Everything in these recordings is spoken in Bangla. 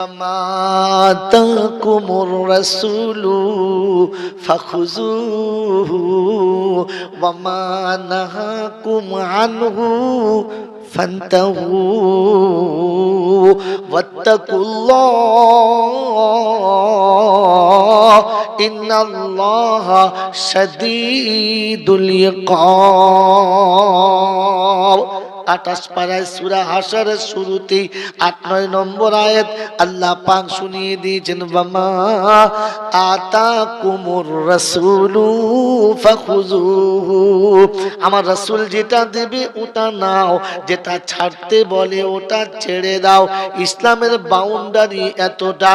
آتاكم الرسول فخذوه وما نهاكم عنه فانتهوا واتقوا الله إن الله شديد العقاب। 28 পারায় সূরা হাশরের শুরুতেই 8-9 নম্বর আয়াত আল্লাহ পাক শুনিয়ে দিয়েছেন, ওয়ামা আতাকুমুর রাসূলু ফাখুযুহু। আমার রাসূল যেটা দেবে ওটা নাও, যেটা ছাড়তে বলে ওটা ছেড়ে দাও। ইসলামের বাউন্ডারি এতটা,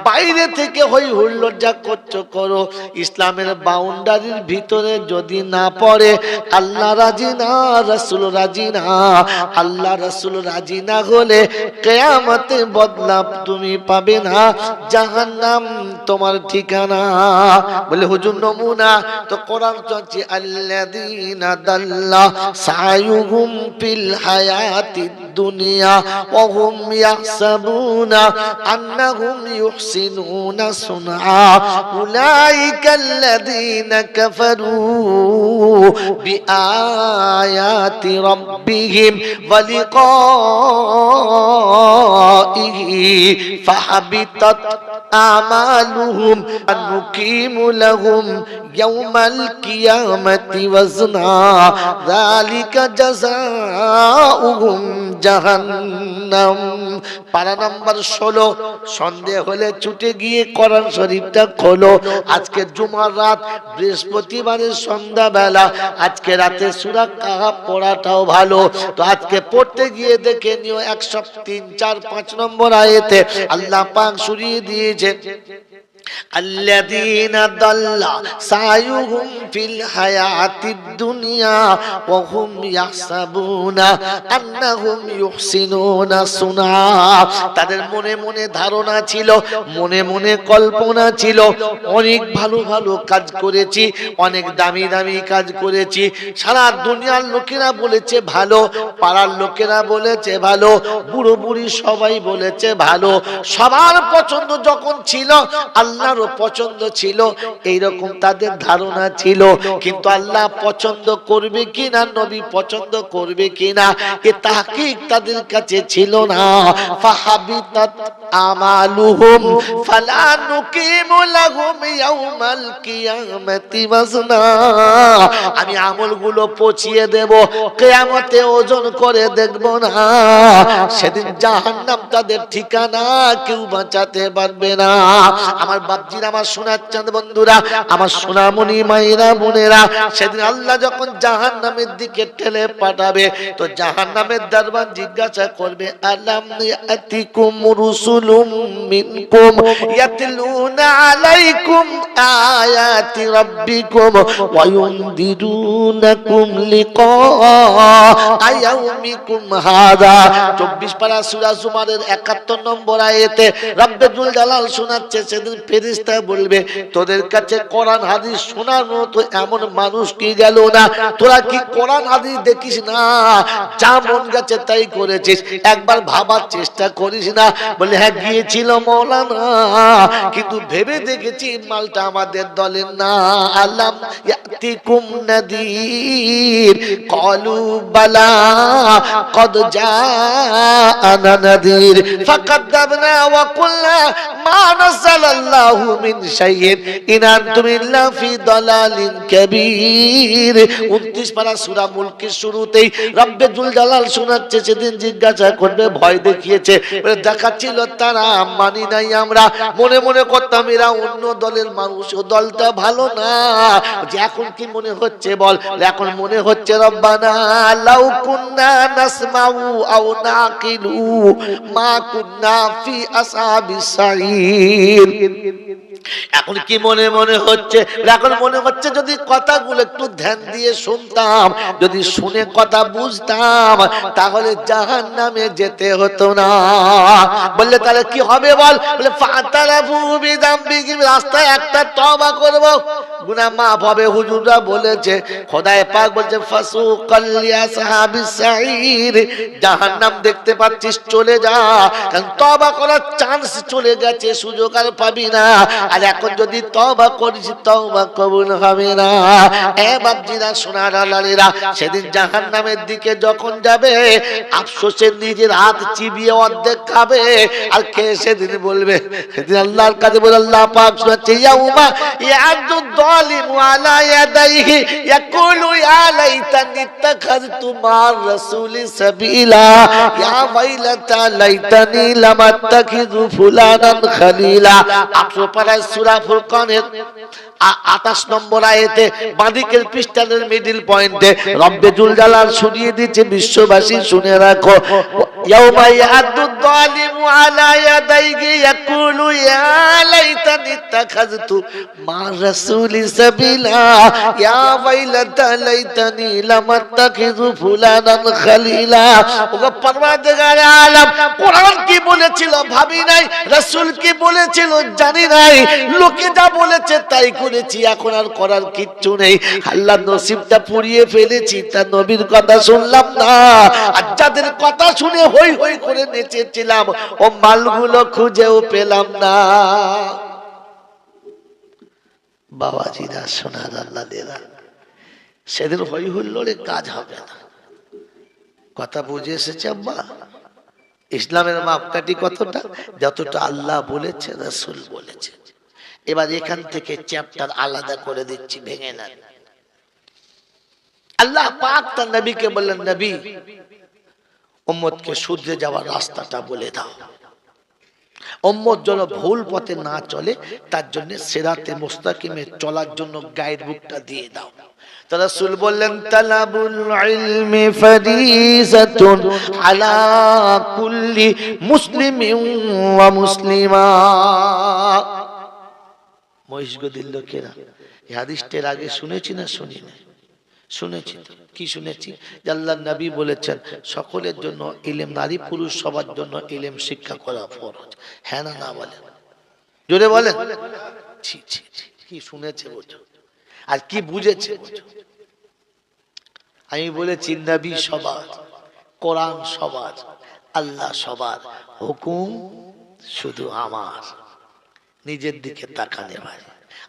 বাইরে থেকে হই হুল্লোড় যা করছো করো, ইসলামের বাউন্ডারির ভিতরে যদি না পড়ে আল্লাহ রাজি না, রাসূল রাজি না। আল্লাহ রাসূল রাজি না হলে কিয়ামতে বদলা তুমি পাবে না, জাহান্নাম তোমার ঠিকানা। বলে হুজুর নমুনা তো কোরআন চলছে, আল্লাযীনা দাল্লা সায়ুহুম ফিল হায়াতিদ দুনিয়া ওয়া হুম ইয়াহসাবুনা আন্নাহুম ইউহসিনুনা সুনআ উলাইকাল্লাযীনা কাফারু বিআয়াতি রাব্বিহিম ওয়া লিকাইহি ফাহাবিতাত আমালুহুম নুকিমু লাহুম ইয়াউমাল কিয়ামাতি ওয়াজনা যালিকা জাযাউহুম জাহান্নাম। পারা নাম্বার 16। সন্দেহ হলে ছুটে গিয়ে কোরআন শরীফটা খোলো। আজকে জুমার রাত, বৃহস্পতিবারের সন্ধ্যা বেলা, আজকে রাতে সূরা কাহাফ পড়াটাও ভালো। তো আজকে পড়তে গিয়ে দেখে নিও 103, 4, 5 নম্বর আয়াতে আল্লাহ পাক শুনিয়ে দিয়েছে, আল্লাযীনা দাল্লা সায়ুহুম ফিল হায়াতিদ দুনিয়া ওয়া হুম ইয়াহসাবুনা আন্নাহুম ইউহসিনুনা সুনআ। তাদের মনে মনে ধারণা ছিল, মনে মনে কল্পনা ছিল, অনেক ভালো ভালো কাজ করেছি, অনেক দামি দামি কাজ করেছি, সারা দুনিয়ার লোকেরা বলেছে ভালো, পাড়ার লোকেরা বলেছে ভালো, বুড়ো বুড়ি সবাই বলেছে ভালো, সবার পছন্দ যখন ছিল আল্লাহরও পছন্দ ছিল, এইরকম তাদের ধারণা ছিল। কিন্তু আল্লাহ পছন্দ করবে কিনা, নবী পছন্দ করবে কিনা, এ তাহকিক তাদের কাছে ছিল না। ফাহাবিতাত আমালুহুম ফালা নুকিমু লাহুম ইয়াউমাল কিয়ামাতি ওয়াজনা। আমি আমলগুলো পচিয়ে দেব, কিয়ামতে ওজন করে দেখব না। সেদিন জাহান্নাম তাদের ঠিকানা, কেউ বাঁচাতে পারবে না। আমার বাপজিরা, আমার সোনার চাঁদ বন্ধুরা, আমার সোনামণি মায়েরা বোনেরা, সেদিন আল্লাহ যখন জাহান্নামের দিকে ঠেলে পাঠাবে তো জাহান্নামের দরবার জিজ্ঞাসা করবে, আলাম ইয়াতিকুম রুসুলুম মিনকুম ইয়াতলুনা আলাইকুম আয়াতি রাব্বিকুম ওয়া ইউনদিরুনাকুম লিকা ইয়াউমিকুম হাযা। 24 পারা সূরা জুমারের 71 নম্বর আয়াতে রব্বুল জালাল শোনাচ্ছে, সেদিন ফেরেশতা বলবে, তোদের কাছে কোরআন হাদিস শোনার মতো এমন মানুষ কি গেল না? তোরা কি কোরআন হাদিস দেখিস না? যা মন গেছে তাই করেছিস, একবার ভাবার চেষ্টা করিস না? বলে হ্যাঁ গিয়েছিল মাওলানা, কিন্তু ভেবে দেখেছি মালটা আমাদের দলের না। আলাম ইয়াতিকুম নাদির ক্বালু বালা কদ জাআনা নাদির ফাকাদ্দাবনা ওয়া কুলনা মা নাযালাল্লাহু মিন শাইইন ইন আনতুম ইল্লা ফি দালালিন কাবীর। 29 পারা সূরা মুলকের শুরুতেই রব্বুল জালাল শোনাচ্ছে, সেদিন জিজ্ঞাসা করবে, ভয় দেখিয়েছে, দেখাচ্ছিল তারা, মানি নাই আমরা, মনে মনে করতাম এরা অন্য দলের মানুষ, ও দলটা ভালো না। এখন কি মনে হচ্ছে বল? এখন মনে হচ্ছে রব্বানা লাউ কুন্না নাসমাউ আও নাকিলু মা কুন্না ফি আসহাবিস সাঈর। এখন কি মনে মনে হচ্ছে? এখন মনে হচ্ছে যদি কথাগুলো একটু ধ্যান দিয়ে শুনতাম, যদি শুনে কথা বুঝতাম, তাহলে জাহান্নামে যেতে হতো না। বললে তাহলে কি হবে বল? বলে ফাতারাফু বিযামবিহিম, রাস্তায় একটা তওবা করব, গুনাহ মাফ হবে। হুজুররা বলেছে, খোদায়ে পাক বলছে ফাসুকাল লিয়া সাহাবিস সাঈর, জাহান্নাম দেখতে পাচ্ছিস চলে যা, কারণ তওবা করার চান্স চলে গেছে, সুযোগ আর পাবি না। আর এখন যদি তওবা করিস তওবা কবুল হবে না। এ বাপজিরা সোনার লালেরা, সেদিন জাহান্নামের দিকে যখন যাবে আফসোসে নিজের হাত চিবিয়ে অর্ধেক খাবে। আর কে সেদিন বলবে, সেদিন আল্লাহর কাছে বলে, আল্লাহ পাক শোনাচ্ছে, ইয়াউমা ইয়াদু যালিমু আলা ইয়াদাইহি ইয়াকুলু ইয়া লাইতানি ইত্তাখাযতু মা'আর রাসূলি সাবিলা ইয়া ওয়াইলাতা লাইতানি লাম আত্তাখিযু ফুলানান খালিলা। 8 পারায় সূরা ফুরকানের 28 নম্বর আয়াতে বাঁদিকের পৃষ্ঠার মিডল পয়েন্টে রব্বে জুল জালাল শুনিয়ে দিচ্ছে, বিশ্ববাসী শুনে রাখো, ইয়াউমা ইয়াদু যালিমু আলা ইয়াদাইহি ইয়াকুলু ইয়া লাইতানি ইত্তাখাযতু মা'আর রাসূলি সাবিলা ইয়া ওয়াইলাতা লাইতানি লাম আত্তাখিযু ফুলানান খালিলা। ওগো পরওয়ারদিগারে আলম, কোরআন কি বলেছিল ভাবি নাই, রাসূল কি বলেছিল জানি নাই, লোকে যা বলেছে তাই করেছি, এখন আর করার কিচ্ছু নেই। আল্লাহর নসিবটা পুড়িয়ে ফেলেছি, তার নবীর কথা শুনলাম না। আর যাদের কথা শুনে হই হই করে নেচেছিলাম, ও মালগুলো খুঁজেও পেলাম না। বাবাজিরা সোনার আল্লাহরা, সেদিন হই হুল্লোড়ে কাজ হবে না। কথা বুঝে এসেছে আব্বা? ইসলামের মাপকাঠি কতটা, যতটা আল্লাহ বলেছে, রাসূল বলেছে। এবার এখান থেকে চ্যাপ্টার আলাদা করে দিচ্ছি, ভেঙে নেন। আল্লাহ পাক তার নবীকে বললেন, নবী উম্মতকে শুধরে যাওয়ার রাস্তাটা বলে দাও, উম্মত যেন ভুল পথে না চলে, তার জন্য সিরাতে মুস্তাকিমে চলার জন্য গাইড বুকটা দিয়ে দাও। তো রাসূল বললেন, তালাবুল ইলমি ফারিজাতুন আলা কুল্লি মুসলিমিন ওয়া মুসলিমা। মহিষগদির লোকেরা, এই হাদিসটার আগে শুনেছি না শুনি না? শুনেছি। তো কি শুনেছি? যে আল্লাহর নবী বলেছেন সকলের জন্য ইলম, নারী পুরুষ সবার জন্য ইলম শিক্ষা করা ফরজ। হ্যাঁ না না বলেন, জোরে বলেন। ছি ছি ছি, কি শুনেছে বোঝো আর কি বুঝেছে বোঝো। আমি বলেছি নবী সবার, কোরআন সবার, আল্লাহ সবার, হুকুম শুধু আমার। নিজের দিকে তাকানে ভাই।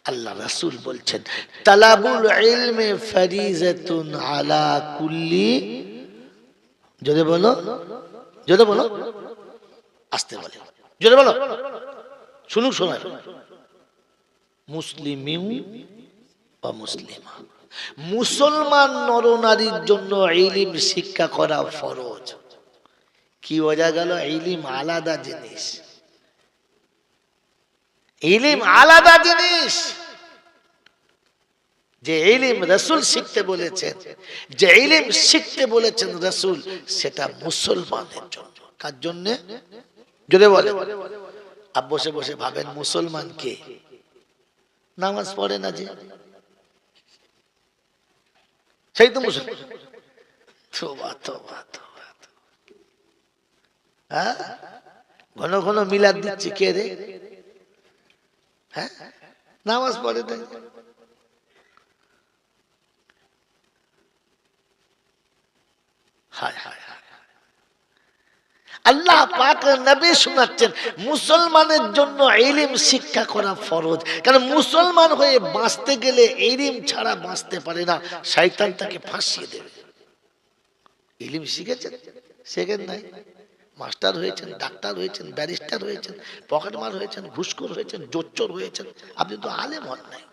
আল্লাহ রাসূল বলছেন, তালাবুল ইলমি ফারিজাতুন আলা কুল্লি, জোরে বলো, জোরে বলো, আস্তে বলো, জোরে বলো, শুনুক শোনায়, মুসলিমিন ওয়া মুসলিমা, মুসলমান নরনারীর জন্য ইলম শিক্ষা করা ফরজ। কি বোঝা গেল? ইলম আলাদা জিনিস, ইলম আলাদা জিনিস। যে ইলম রাসূল শিখতে বলেছেন, যে ইলম শিখতে বলেছেন রাসূল, সেটা মুসলমানের জন্য। কার জন্য? জোরে বলে। আব বসে বসে ভাবেন মুসলমান কে? নামাজ পড়ে না যে, সেই তো মুসলমান। তোবা তোবা তোবা। হ্যাঁ, ঘন ঘন মিলাদ দিচ্ছে কে রে? হ্যাঁ, নামাজ পড়ে না। হায় হায় হায়, আল্লাহ পাক নবী শোনাচ্ছেন মুসলমানের জন্য ইলম শিক্ষা করা ফরজ। কারণ মুসলমান হয়ে বাঁচতে গেলে ইলম ছাড়া বাঁচতে পারে না, শয়তান তাকে ফাঁসিয়ে দেবে। ইলম শিখেছেন, শেখেন নাই, মাস্টার হয়েছেন, ডাক্তার হয়েছেন, ব্যারিস্টার হয়েছেন, পকেটমার হয়েছেন, ঘুষখোর হয়েছেন, জোচ্চোর হয়েছেন, আপনি তো আলেম হন নাই।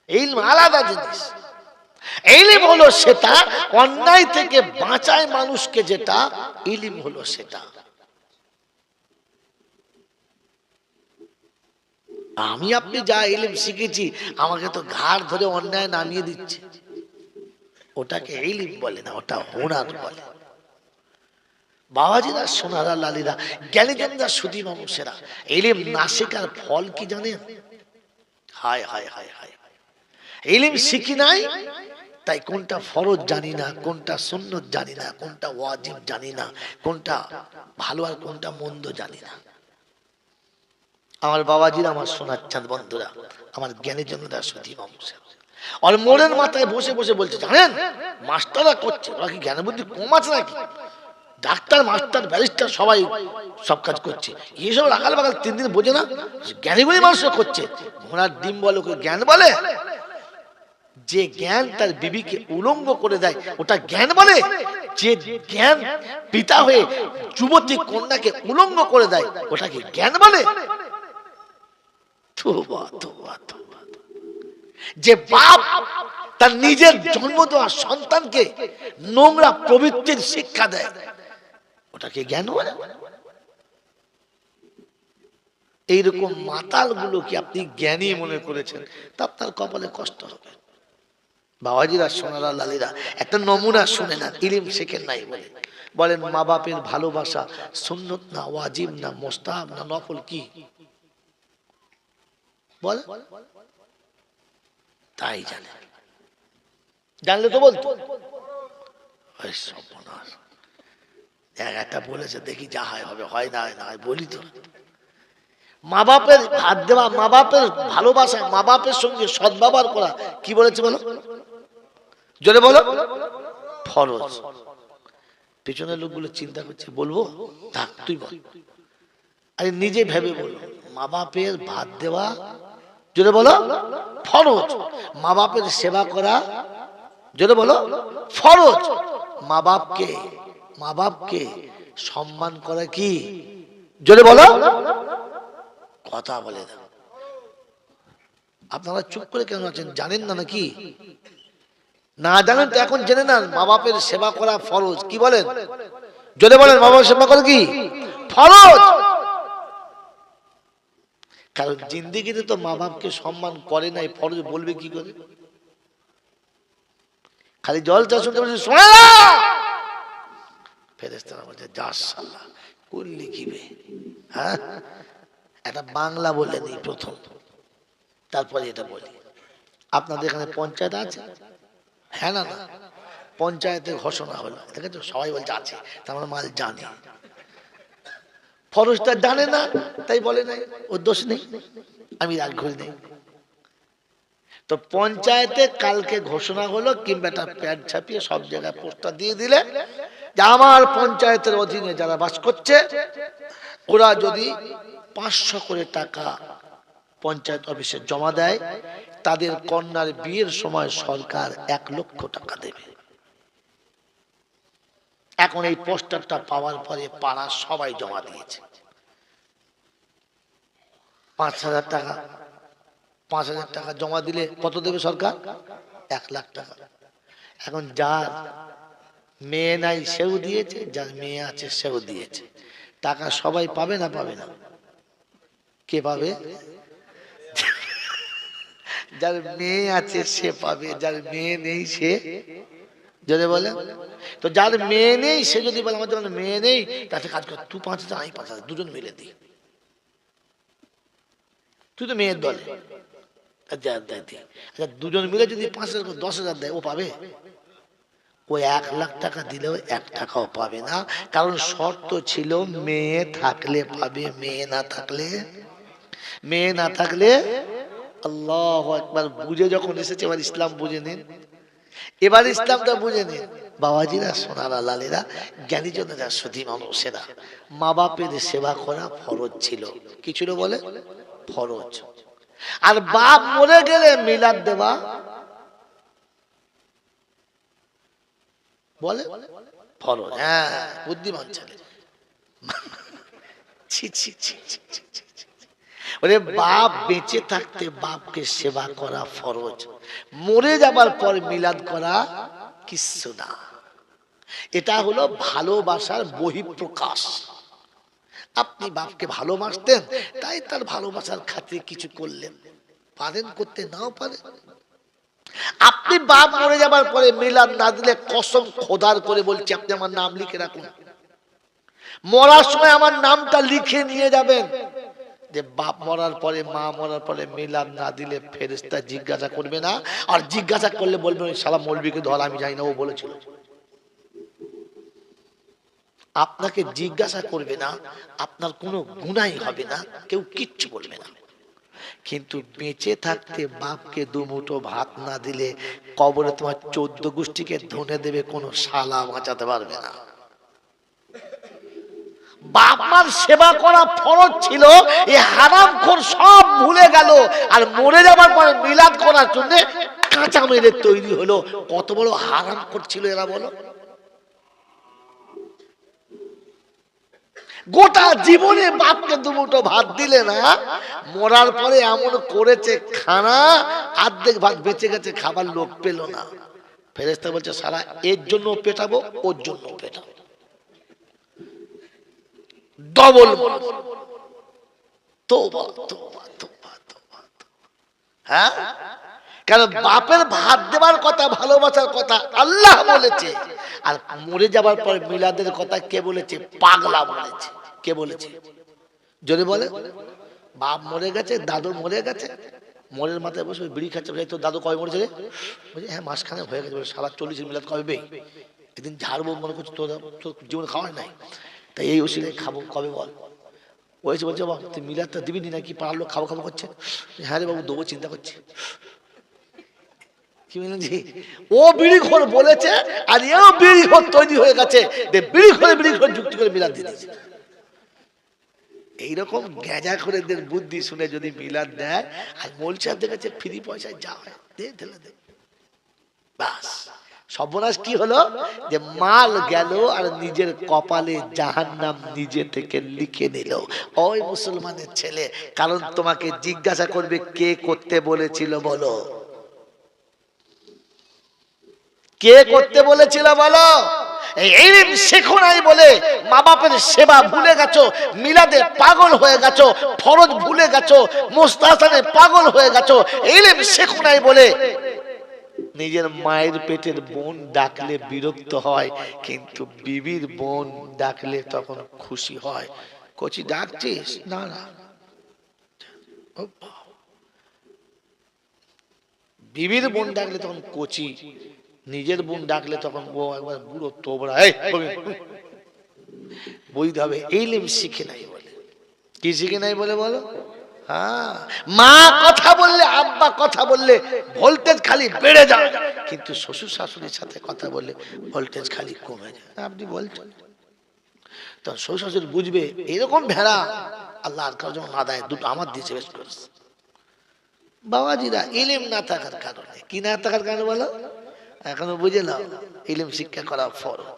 ইলম আলাদা জিনিস। ইলম হলো সেটা অন্যায় থেকে বাঁচায় মানুষকে, যেটা ইলম হলো সেটা। আমি আপনি যা ইলম শিখেছি, আমাকে তো ঘাড় ধরে অন্যায় নামিয়ে দিচ্ছে, ওটাকে ইলম বলে না, ওটা হুনার বলে। বাবাজিরা সোনারা লালীরা, জ্ঞানীজনরা সুধী মানুষেরা, ইলম না শেখার ফল কি জানেন? হায় হায় হায় হায়, ইলম শিখি নাই তাই কোনটা ফরজ জানি না, কোনটা সুন্নত জানি না, কোনটা ওয়াজিব জানি না, কোনটা ভালো আর কোনটা মন্দ জানি না। আমার বাবাজিরা, আমার সোনার চাঁদ বন্ধুরা, আমার জ্ঞানীজনরা সুধী মানুষেরা, আর মোড়ের মাথায় বসে বসে বলছে, জানেন মাস্টাররা করছে, ওরা কি জ্ঞান বুদ্ধি কম আছে নাকি? ডাক্তার, মাস্টার, ব্যারিস্টার সবাই সব কাজ করছে, এইসব রাখাল বাগাল 3 দিন বোঝে না, জ্ঞানীগুলি মানুষ করছে। ঘোড়ার ডিম বলে ওকে জ্ঞান বলে? যে জ্ঞান তার বিবিকে উলঙ্গ করে দেয় ওটা জ্ঞান বলে? যে জ্ঞান পিতা হয়ে যুবতী কন্যাকে উলঙ্গ করে দেয় ওটা কি জ্ঞান বলে? তোবা তোবা তোবা। যে বাপ তার নিজের জন্ম দেওয়া সন্তানকে নোংরা প্রবৃত্তির শিক্ষা দেয় ওটাকে জ্ঞান বলে? এইরকম মাতাল গুলো কি আপনি জ্ঞানী মনে করেছেন, তা আপনার কপালে কষ্ট হবে। বাবাজিরা, সোনারা, লালিরা, একটা নমুনা শুনে না, ইলম শেখেন নাই বলে বলেন মা বাপের ভালোবাসা সুন্নত না, ওয়াজিব না, মুস্তাহাব না, নফল কি বল? তাই জানে, জানলে তো বলতো। একটা বলেছে দেখি যা হয় হবে, হয় না হয় না হয়, বলি তো। মা বাপের ভাত দেওয়া, মা বাপের ভালোবাসা, মা বাপের সঙ্গে সদ্ব্যবহার করা কি বলেছে বলো? জোরে বলো। ফরজ। পেছনের লোকগুলো চিন্তা করছে, বলবো? থাক, তুই বল। আরে নিজে ভেবে বলো, মা বাপের ভাত দেওয়া, জোরে বলো, ফরজ। মা বাপের সেবা করা, জোরে বলো, ফরজ। মা বাপকে সম্মান করা কি, জোরে বলো। কথা বলে দাও। আপনারা চুপ করে কেন আছেন? জানেন না নাকি? না জানেন তো এখন জেনে নেন, মা বাপের সেবা করা ফরজ। কি বলেন? জোরে বলেন, মা বাপের সেবা করা কি ফরজ? কারণ জিন্দেগিতে তো মা বাপকে সম্মান করে নাই, ফরজ বলবে কি করে? খালি জল চা শুনতে বলছে, শোনা না, ফেরেশতারা বলছে যা শালা করলি কি বে? হ্যাঁ, এটা বাংলা বলে নি প্রথম, তারপরে এটা বলি। আপনাদের এখানে পঞ্চায়েত আছে? হ্যাঁ না না, পঞ্চায়েতে ঘোষণা হলো, দেখেছো সবাই বলছে আছে, তার মানে মাল জানে। ফরজটা জানে না তাই বলে নাই, ওর দোষ নেই, আমি রাগ করি নেই। তো পঞ্চায়েতে কালকে ঘোষণা হলো, কিংবা একটা প্যাড ছাপিয়ে সব জায়গায় পোস্টার দিয়ে দিলে যে আমার পঞ্চায়েতের অধীনে যারা বাস করছে ওরা যদি 500 করে টাকা পঞ্চায়েত অফিসে জমা দেয়, তাদের কন্যার বিয়ের সময় সরকার 1 লক্ষ টাকা দেবে। এখন এই পোস্টারটা পাওয়ার পরে পাড়ার সবাই জমা দিয়েছে। 5,000 টাকা, 5,000 টাকা জমা দিলে কত দেবে সরকার? 1 লাখ টাকা। এখন যার মেয়ে নাই সেও দিয়েছে, যার মেয়ে আছে সেও দিয়েছে। টাকা সবাই পাবে না পাবে না? কে পাবে? যার মেয়ে আছে সে পাবে, যার মেয়ে নেই সে, যদি বলে তো যার মেয়ে নেই সে যদি বলে আমার যখন মেয়ে নেই, তাতে কাজ কর, তুই 5,000 আমি 5,000, দুজন মিলে দিই, তুই তো মেয়ের দলে, আচ্ছা দুজন মিলে যদি 5,000 10,000 দেয়, ও পাবে? ও 1 লাখ টাকা দিলেও 1 টাকাও পাবে না, কারণ শর্ত ছিল মেয়ে থাকলে পাবে, মেয়ে না থাকলে। আল্লাহু আকবার। বুঝে যখন এসেছে, এবার ইসলাম বুঝে নিন, এবার ইসলামটা বুঝে নিন। বাবাজিরা, সোনারা, লালেরা, জ্ঞানীজনেরা, সুধী মানুষেরা, মা বাপের সেবা করা ফরজ ছিল। কি ছিল বলে? ফরজ। আর বাপ মরে গেলে মিলাদ দেওয়া বলে ফরজ। হ্যাঁ, বুদ্ধিমান ছেলে। বলে বাপ বেঁচে থাকতে বাপকে সেবা করা ফরজ, মরে যাবার পর মিলাদ করা কিচ্ছু না। এটা হলো ভালোবাসার বহিঃপ্রকাশ। আপনি বাপকে ভালোবাসতেন, তাই তার ভালোবাসার খাতিরে কিছু করলেন, পারেন করতে, নাও পারেন। আপনি বাপ মরে যাবার পরে মিলাদ না দিলে কসম খোদার করে বলছি, আপনি আমার নাম লিখে রাখুন, মরার সময় আমার নামটা লিখে নিয়ে যাবেন, যে বাপ মরার পরে, মা মরার পরে মিলাদ না দিলে ফেরেশতা জিজ্ঞাসা করবে না, আর জিজ্ঞাসা করলে বলবে শালা মৌলবীকে ধর, আমি জানি না, ও বলেছিল। আপনাকে জিজ্ঞাসা করবে না, আপনার কোনো গুনাহ হবে না, কেউ কিচ্ছু বলবে না। কিন্তু বেঁচে থাকতে বাপকে দুমুঠো ভাত না দিলে কবরে তোমার 14 গোষ্ঠীকে ধনে দেবে, কোনো শালা বাঁচাতে পারবে না। বাপ মার সেবা করা ফরজ ছিল, এই হারামখোর সব ভুলে গেল, আর মরে যাবার পরে মিলাদ করার জন্য কাঁচা মেরে তৈরি হলো। কত বড় হারামখোর ছিল এরা বলো। গোটা জীবনে বাপকে দুমুঠো ভাত দিলে না, মরার পরে এমন করেছে খানা, অর্ধেক ভাত বেঁচে গেছে, খাবার লোক পেল না। ফেরেশতা বলছে সারা এর জন্য পেটাবো, ওর জন্য পেটাবো, ডবল। তোবা তোবা তোবা তোবা। হ্যাঁ, কারণ বাপের ভাত দেবার কথা, ভালোবাসার কথা আল্লাহ বলেছে, আর মরে যাবার পর মিলাদের কথা কে বলেছে? পাগলা বলেছে। কে বলেছে? যদি বলে বাপ মরে গেছে, দাদু মরে গেছে, মরের মাথায় বসে বিড়ি খাচ্ছে, তো দাদু কবে মরেছে রে? বলছে হ্যাঁ মাসখানে হয়ে গেছে। সারা 40 মিলাদ কবে? একদিন ঝাড়বো, মনে করছি তোর জীবনে খাওয়াই নাই, তাই এই ওসিলে খাবো, কবে বল? বলছে বাবা তুই মিলাদটা দিবি না কি? পারলো খাবো খাবো করছে। হ্যাঁ রে বাবু দেবো, চিন্তা করছি। কি বলেছি? ও বিড়িখোর বলেছে, আর এও বিড়িখোর তৈরি হয়ে গেছে, বিড়িখোর যুক্তি করে মিলাদ দিয়ে দিয়েছে। এইরকম গেজা করে বুদ্ধি শুনে যদি মিলাদ দেয়, আর মৌল সাহেবদের কাছে ফ্রি পয়সায় যা হয় দে, ঢেলে দে, বাস সর্বনাশ কি হলো? যে মাল গেল, আর নিজের কপালে জাহান্নাম নিজে থেকে লিখে নিল। ওই মুসলমানের ছেলে, কারণ তোমাকে জিজ্ঞাসা করবে কে করতে বলেছিল বলো, কে করতে বলেছিল বলো? এই ইলম শেখো নাই বলে মা বাপের সেবা ভুলে গেছো, মিলাদে পাগল হয়ে গেছো, ফরজ ভুলে গেছো, মুস্তাহসানে পাগল হয়ে গেছো। ইলম শেখো নাই বলে নিজের মায়ের পেটের বোন ডাকলে বিরক্ত হয়, কিন্তু বিবির বোন ডাকলে তখন খুশি হয়। কচি ডাকছিস? না না। বিবির বোন ডাকলে তখন কচি, নিজের বোন ডাকলে তখন ও একবার বুড়ো তোবড়া। বুঝতে হবে ইলম শিখে নাই বলে। কি শিখে নাই বলে বলো? হ্যাঁ, মা কথা বললে, আব্বা কথা বললে ভোল্টেজ খালি বেড়ে যায়, কিন্তু শ্বশুর শাশুড়ির সাথে কথা বললে ভোল্টেজ খালি কমে যায়। আপনি বলছেন তো শ্বশুর শাশুড়ি বুঝবে এরকম ভেড়া আল্লাহ আর কারো যখন না দেয়, দুটো আমার দিয়েছে বেশ করেছে। বাবাজিরা ইলম না থাকার কারণে, কি না থাকার কারণে বলো? এখনো বুঝে নাও ইলম শিক্ষা করা ফরজ।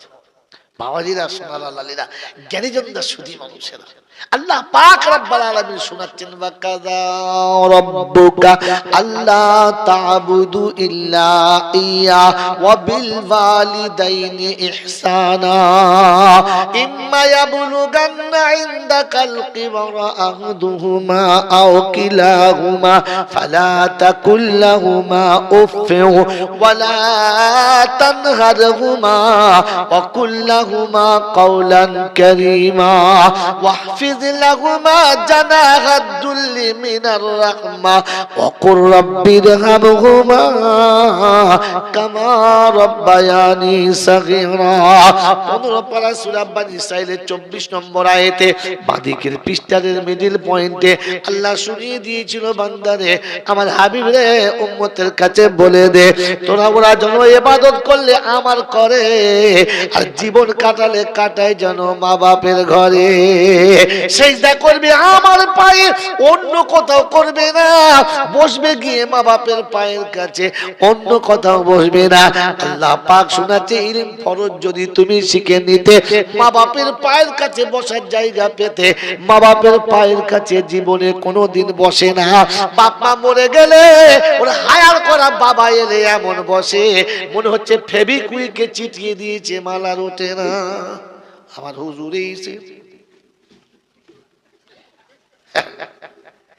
বাবাজিরা, সোনার আল্লাহরা, জ্ঞানীজনরা, সুধী মানুষেরা, আল্লাহ পাক রব্বুল আলামিন শোনাচ্ছেন ওয়াকাযা রাব্বুকা আল্লা তা'বুদু ইল্লা ইয়া ওয়া বিল ওয়ালিদাইনি ইহসানা ইম্মা ইয়াবলুগান্না ইনদাকাল কিবরা আহদুহুমা আও কিলাহুমা ফালা তাকুল লাহুমা উফফিন ওয়া লা তানহারহুমা ওয়া কুল লাহুমা কাওলান কারীমা واحفظ لهما جناح الذل من الرحمة وقل رب ارحمهما كما ربياني صغيرا। 15 পারা সূরা বনী ইসরাঈলের 24 নম্বর আয়াতে বাদিকের পৃষ্ঠার মিডল পয়েন্টে আল্লাহ শুনিয়ে দিয়েছিল, বান্দারে আমার হাবিব রে, উম্মতের কাছে বলে দে তোরা ওরা যেন ইবাদত করলে আমার করে, আর জীবন কাটালে কাটায় যেন মা বাপের ঘরে। সেজদা করবে আমার পায়ে, অন্য কোথাও করবে না। বসবে গিয়ে মা বাপের পায়ের কাছে, অন্য কোথাও বসবে না। আল্লাহ পাক শোনাচ্ছে ইলম ফরজ যদি তুমি শিখে নিতে, মা বাপের পায়ের কাছে বসার জায়গা পেতে। মা বাপের পায়ের কাছে জীবনে কোনোদিন বসে না। বাপ মা মরে গেলে ওর হায়ার করা বাবা এলে এমন বসে, মনে হচ্ছে ফেবিকুইকে চিটিয়ে দিয়েছে, মালার ওঠে না। আমার হুজুর এসে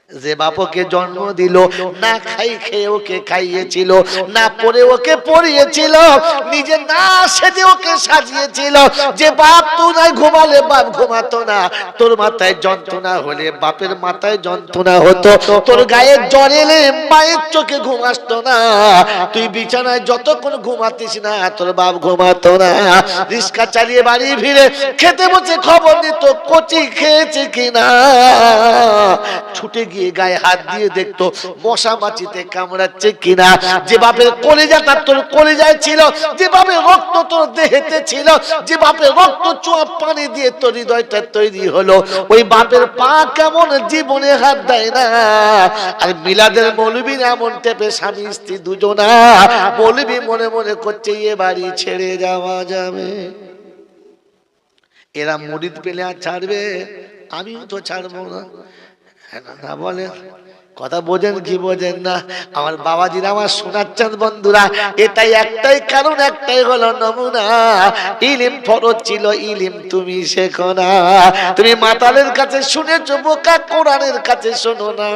যে বাপকে জন্ম দিল, না খাই খেয়ে ওকে খাইয়েছিল, না পরে ওকে পরিয়েছিল, নিজে না সেজে ওকে সাজিয়েছিল। যে বাপ তুই নাই ঘুমালে বাপ ঘুমাতো না, তোর মাথায় যন্ত্রণা হলে বাপের মাথায় যন্ত্রণা হতো, তোর গায়ে জ্বর এলে মায়ের চোখে ঘুম আসতো না, তুই বিছানায় যতক্ষণ ঘুমাতিস না তোর বাপ ঘুমাতো না। রিক্সা চালিয়ে বাড়ি ফিরে খেতে বসে খবর নিত কচি খেয়েছে কিনা, ছুটে গিয়ে দিয়ে গায়ে হাত দিয়ে দেখতো মশা মাছিতে কামড়াচ্ছে কিনা। যে বাপের কলিজাটা তোর কলিজায় ছিল, যে বাপের রক্ত তোর দেহেতে ছিল, যে বাপের রক্ত চোয়া পানি দিয়ে তোর হৃদয়টা তৈরি হলো, ওই বাপের পা কেমন জীবনে হাত দেয় না। আর মিলাদের মৌলবী এমন টেপে স্বামী স্ত্রী দুজনা, মৌলবী মনে মনে করছে এ বাড়ি ছেড়ে যাওয়া যাবে। এরা মুরিদ পেলে আর ছাড়বে? আমিও তো ছাড়বো না। না বলে কথা বোঝেন কি বোঝেন না? আমার বাবাজিরা, আমার শোনাচ্ছেন বন্ধুরা, এটাই একটাই কারণ, একটাই হলো নমুনা। ইলিম ফরজ ছিল, ইলিম তুমি শেখো না। তুমি মাতালের কাছে শুনেছো, বোকা কোরআনের কাছে শোনো না।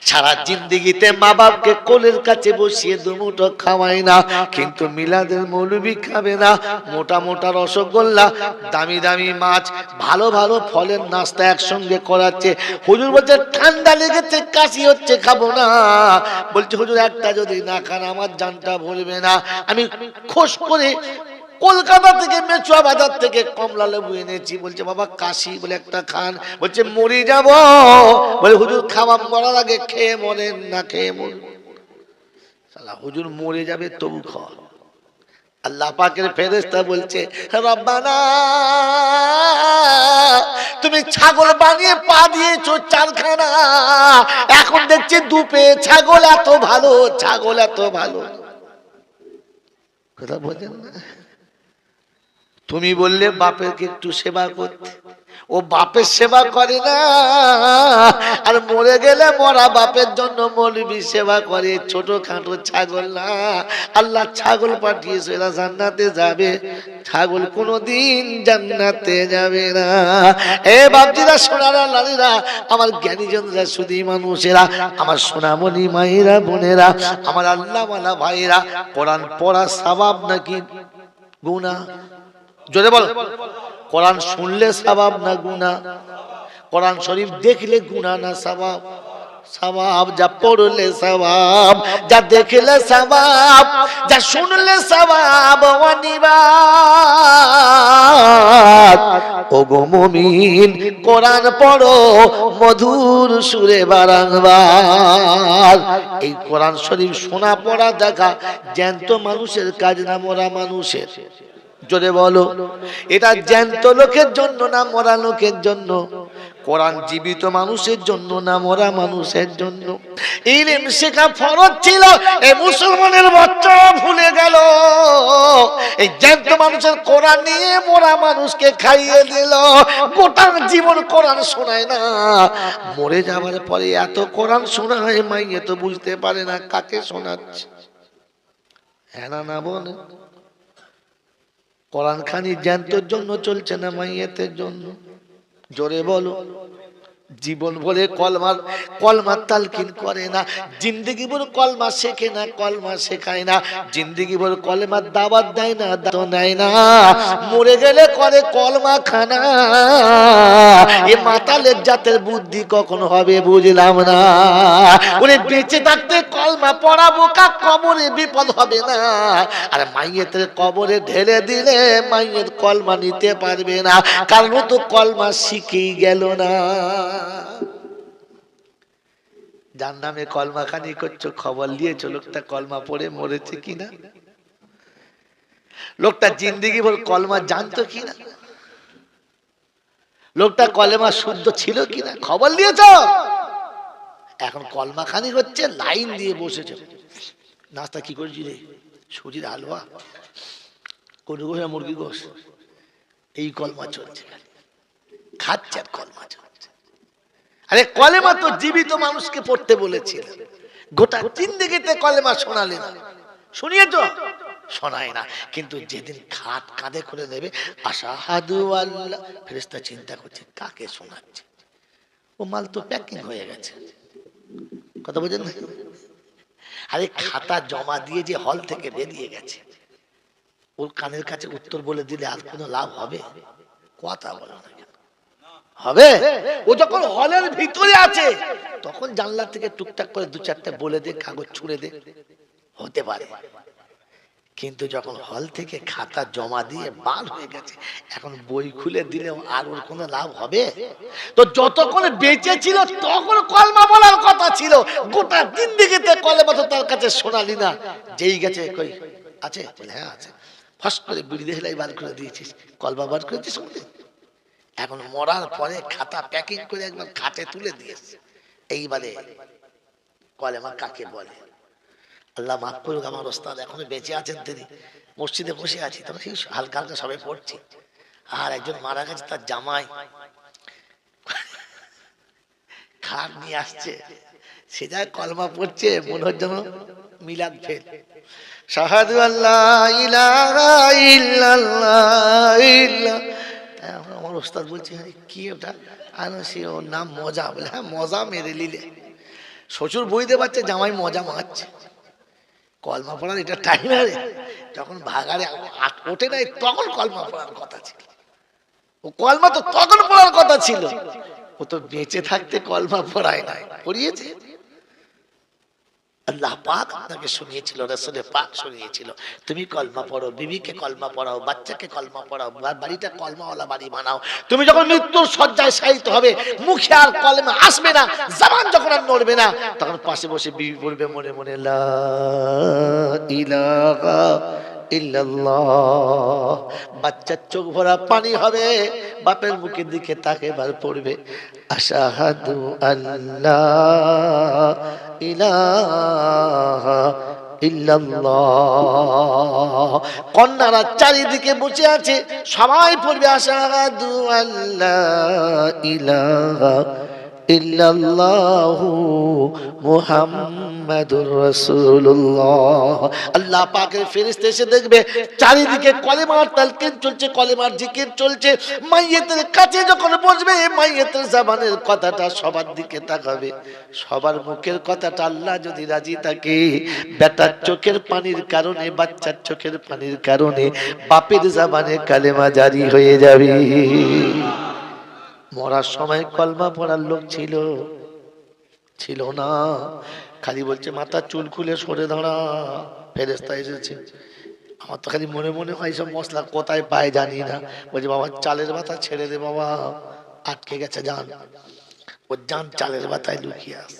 সারা জিন্দেগিতে মা বাপকে কোলের কাছে বসিয়ে দুমুঠো খাওয়াই না, কিন্তু মিলাদের মৌলবি খাবে না। মোটা মোটা রসগোল্লা, দামি দামি মাছ, ভালো ভালো ফলের নাস্তা একসঙ্গে করাচ্ছে। হুজুর বলছে ঠান্ডা লেগেছে, কাশি হচ্ছে, খাবো না। বলছে হুজুর একটা যদি না খান আমার জানটা ভরবে না। আমি খোশ করে কলকাতা থেকে, মেচুয়া বাজার থেকে কমলা লেবু এনেছি। বলছে বাবা কাশি, বলে একটা খান। বলছে মরে যাব। বলে হুজুর খাওয়া মরার আগে খেয়ে মরেন না, খেয়ে মরেন। শালা হুজুর মরে যাবে তবু খাওয়া। আল্লাহ পাকের ফেরেশতা বলছে রব্বানা, তুমি ছাগল বানিয়ে পা দিয়েছো চারখানা, এখন দেখছি দুপে। ছাগল এত ভালো, ছাগল এত ভালো। কথা বোঝেন না? তুমি বললে বাপেরকে একটু সেবা করতে, ও বাপের সেবা করে না। আর মরে গেলে মরা বাপের জন্য মৌলবি সেবা করে। ছোট খাটো ছাগল না, আল্লাহ ছাগল পাঠিয়েছে, এরা জান্নাতে যাবে। ছাগল কোনোদিন জান্নাতে যাবে না। এ বাপজিরা, সোনারা, লালীরা, আমার জ্ঞানীজনরা, শুধু মানুষেরা, আমার সোনামণি মায়েরা, বোনেরা, আমার আল্লাহ মালা ভাইরা, কোরআন পড়া সওয়াব নাকি গুনাহ? জোরে বল। কোরআন শুনলে সওয়াব না গুনাহ? কোরআন শরীফ দেখলে গুনাহ না সওয়াব? সওয়াব। যা পড়লে সওয়াব, যা দেখলে সওয়াব, যা শুনলে সওয়াব। অনিবাত ওগো মুমিন, কোরআন পড়ো মধুর সুরে বারংবার। এই কোরআন শরীফ শোনা পড়া দেখা জ্যান্ত মানুষের কাজ না, মরা মানুষের। জোরে বলো। এটা জ্যান্ত লোকের জন্য না, মরা লোকের জন্য? কোরআন জীবিত মানুষের জন্য না, মরা মানুষের জন্য? ইলম শেখা ফরজ ছিল, এই মুসলমানের বাচ্চারা ভুলে গেল। এই জ্যান্ত মানুষের কোরআন নিয়ে মরা মানুষকে খাইয়ে দিল। গোটা জীবন কোরআন শোনায় না, মরে যাওয়ার পরে এত কোরআন শোনায়, মাইয়ে তো বুঝতে পারে না কাকে শোনাচ্ছে। হ্যাঁ না বলে? কোরআন খানি জ্যান্তর জন্য চলছে না, মাইয়াতের জন্য? জোরে বলো। জীবন ভরে কলমার তালকিন করে না, জিন্দগি ভর কলমা শেখে না, কলমা শেখায় না, জিন্দগি ভর কলমার দাওয়াত দেয় না, দাওয়াত নেয় না। মরে গেলে করে কলমা খানা। এ মাতালের জাতের বুদ্ধি কখন হবে বুঝলাম না। উনি বেঁচে থাকতে কলমা পড়াবো, কা কবরে বিপদ হবে না। আর মাইয়েতের কবরে ঢেলে দিলে মাইয়ের কলমা নিতে পারবে না, কারণ ও তো কলমা শিখেই গেল না। যার নামে কলমা খানি করছো, খবর নিয়েছো লোকটা কলমা পড়ে মরেছে কিনা? লোকটা জিন্দেগি ভর কলমা জানতো কিনা? লোকটা কলমা শুদ্ধ ছিল কিনা খবর নিয়েছো? এখন কলমা খানি হচ্ছে, লাইন দিয়ে বসেছে। নাস্তা কি করছি রে? সুজির হালুয়া, গরু গোস, মুরগি গোস, এই কলমা চলছে, খাচ্ছে আর কলমা চলছে। আরে কলেমা তো জীবিত মানুষকে পড়তে বলেছিল। গোটা জিন্দেগিতে কলেমা শোনালে না, শুনিয়েছো? শোনায় না। কিন্তু যেদিন খাট কাঁধে করে দেবে, আশহাদু আল্লাহ, ফেরেশতা চিন্তা করছে কাকে শোনাচ্ছে। ও মাল তো প্যাকিং হয়ে গেছে। কথা বোঝেন না? আরে খাতা জমা দিয়ে যে হল থেকে বেরিয়ে গেছে, ওর কানের কাছে উত্তর বলে দিলে আর কোনো লাভ হবে? কথা বলো না কেন? হবে? ও যখন হলের ভিতরে আছে, তখন জানলা থেকে টুকটাক করে দু চারটা বলে দে, কাগজ ছুঁড়ে দে, হতে পারে। কিন্তু যখন হল থেকে খাতা জমা দিয়ে বার হয়ে গেছে, এখন বই খুলে দিলেও আর ওর কোনো লাভ হবে? তো যতক্ষণ বেঁচে ছিল তখন কলমা বলার কথা ছিল, গোটা জিন্দেগিতে কলমা তো তার কাছে শোনালি না। যেই গেছে কই আছে, বলে হ্যাঁ আছে, ফস করে বিড়ি দেহলাই বার করে দিয়েছিস, কলমা বার করেছিস। এখন মরার পরে খাতা প্যাকিং করে একবার খাটে তুলে দিয়েছে। এইবারে কলেমা কাকে বলে? আল্লাহ মাফ করুক, আমার ওস্তাদ এখনো বেঁচে আছেন, তিনি মসজিদে বসে আছি, তবে হালকা হালকা সবাই পড়ছি। আর একজন মারা গেছে, তার জামাই খাট নিয়ে আসছে, সে যা কলমা পড়ছে মনে হচ্ছে যেন মিলাদ ফেল। শাহাদু আল্লাহ ইলাহা ইল্লাল্লাহ ইল্লাল্লাহ। আমার ওস্তাদ বলছে কি ওটা? সে ওর নাম মজা। বলে হ্যাঁ মজা মেরে নিলে। শ্বশুর বইতে পারছে জামাই মজা মারছে। কলমা পড়ার এটা টাইম আছে, যখন ভাগাড়ে ওঠে নাই তখন কলমা পড়ার কথা ছিল। ও কলমা তো তখন পড়ার কথা ছিল, ও তো বেঁচে থাকতে কলমা পড়ায় নাই, পড়িয়েছে। আল্লাহ পাক আপনাকে শুনিয়েছিল, রাসূল পাক শুনিয়েছিল, তুমি কলমা পড়ো, বিবিকে কলমা পড়াও, বাচ্চাকে কলমা পড়াও, বাড়িটা কলমাওয়ালা বাড়ি বানাও। তুমি যখন মৃত্যুর শয্যায় শায়িত হবে, মুখে আর কলমা আসবে না, জবান যখন আর নড়বে না, তখন পাশে বসে বিবি বলবে মনে মনে লা ইলাহা ইল্লাল্লাহ। বাচ্চার চোখ ভরা পানি হবে, বাপের মুখের দিকে তাকে বার পড়বে আশহাদু আল্লা ইলাহা ইল্লাল্লাহ। কন্যারা চারিদিকে বসে আছে, সবাই পড়বে আশহাদু আল্লা ইলাহা ইল্লাল্লাহু মুহাম্মাদুর রাসূলুল্লাহ। আল্লাহ পাকের ফেরেশতা এসে দেখবে চারিদিকে কলেমার তালকিন চলছে, কলেমার জিকির চলছে। মাইয়েতের কাছে যখন বসবে, মাইয়েতের জবানের কথাটা সবার দিকে তাকাবে, সবার মুখের কথাটা আল্লাহ যদি রাজি থাকে, বেটার চোখের পানির কারণে, বাচ্চার চোখের পানির কারণে বাপের জবানে কালেমা জারি হয়ে যাবে। মরার সময় কলমা পড়ার লোক ছিল ছিল না, খালি বলছে মাথা চুল খুলে সরে দাঁড়া, ফেরেশতা এসেছে। আমার তো খালি মনে মনে হয় সব মশলা কোথায় পায় জানি না। বলছে বাবা চালের মাথা ছেড়ে দে বাবা, আটকে গেছে জান, ও জান চালের মাথায় লুকিয়ে আস।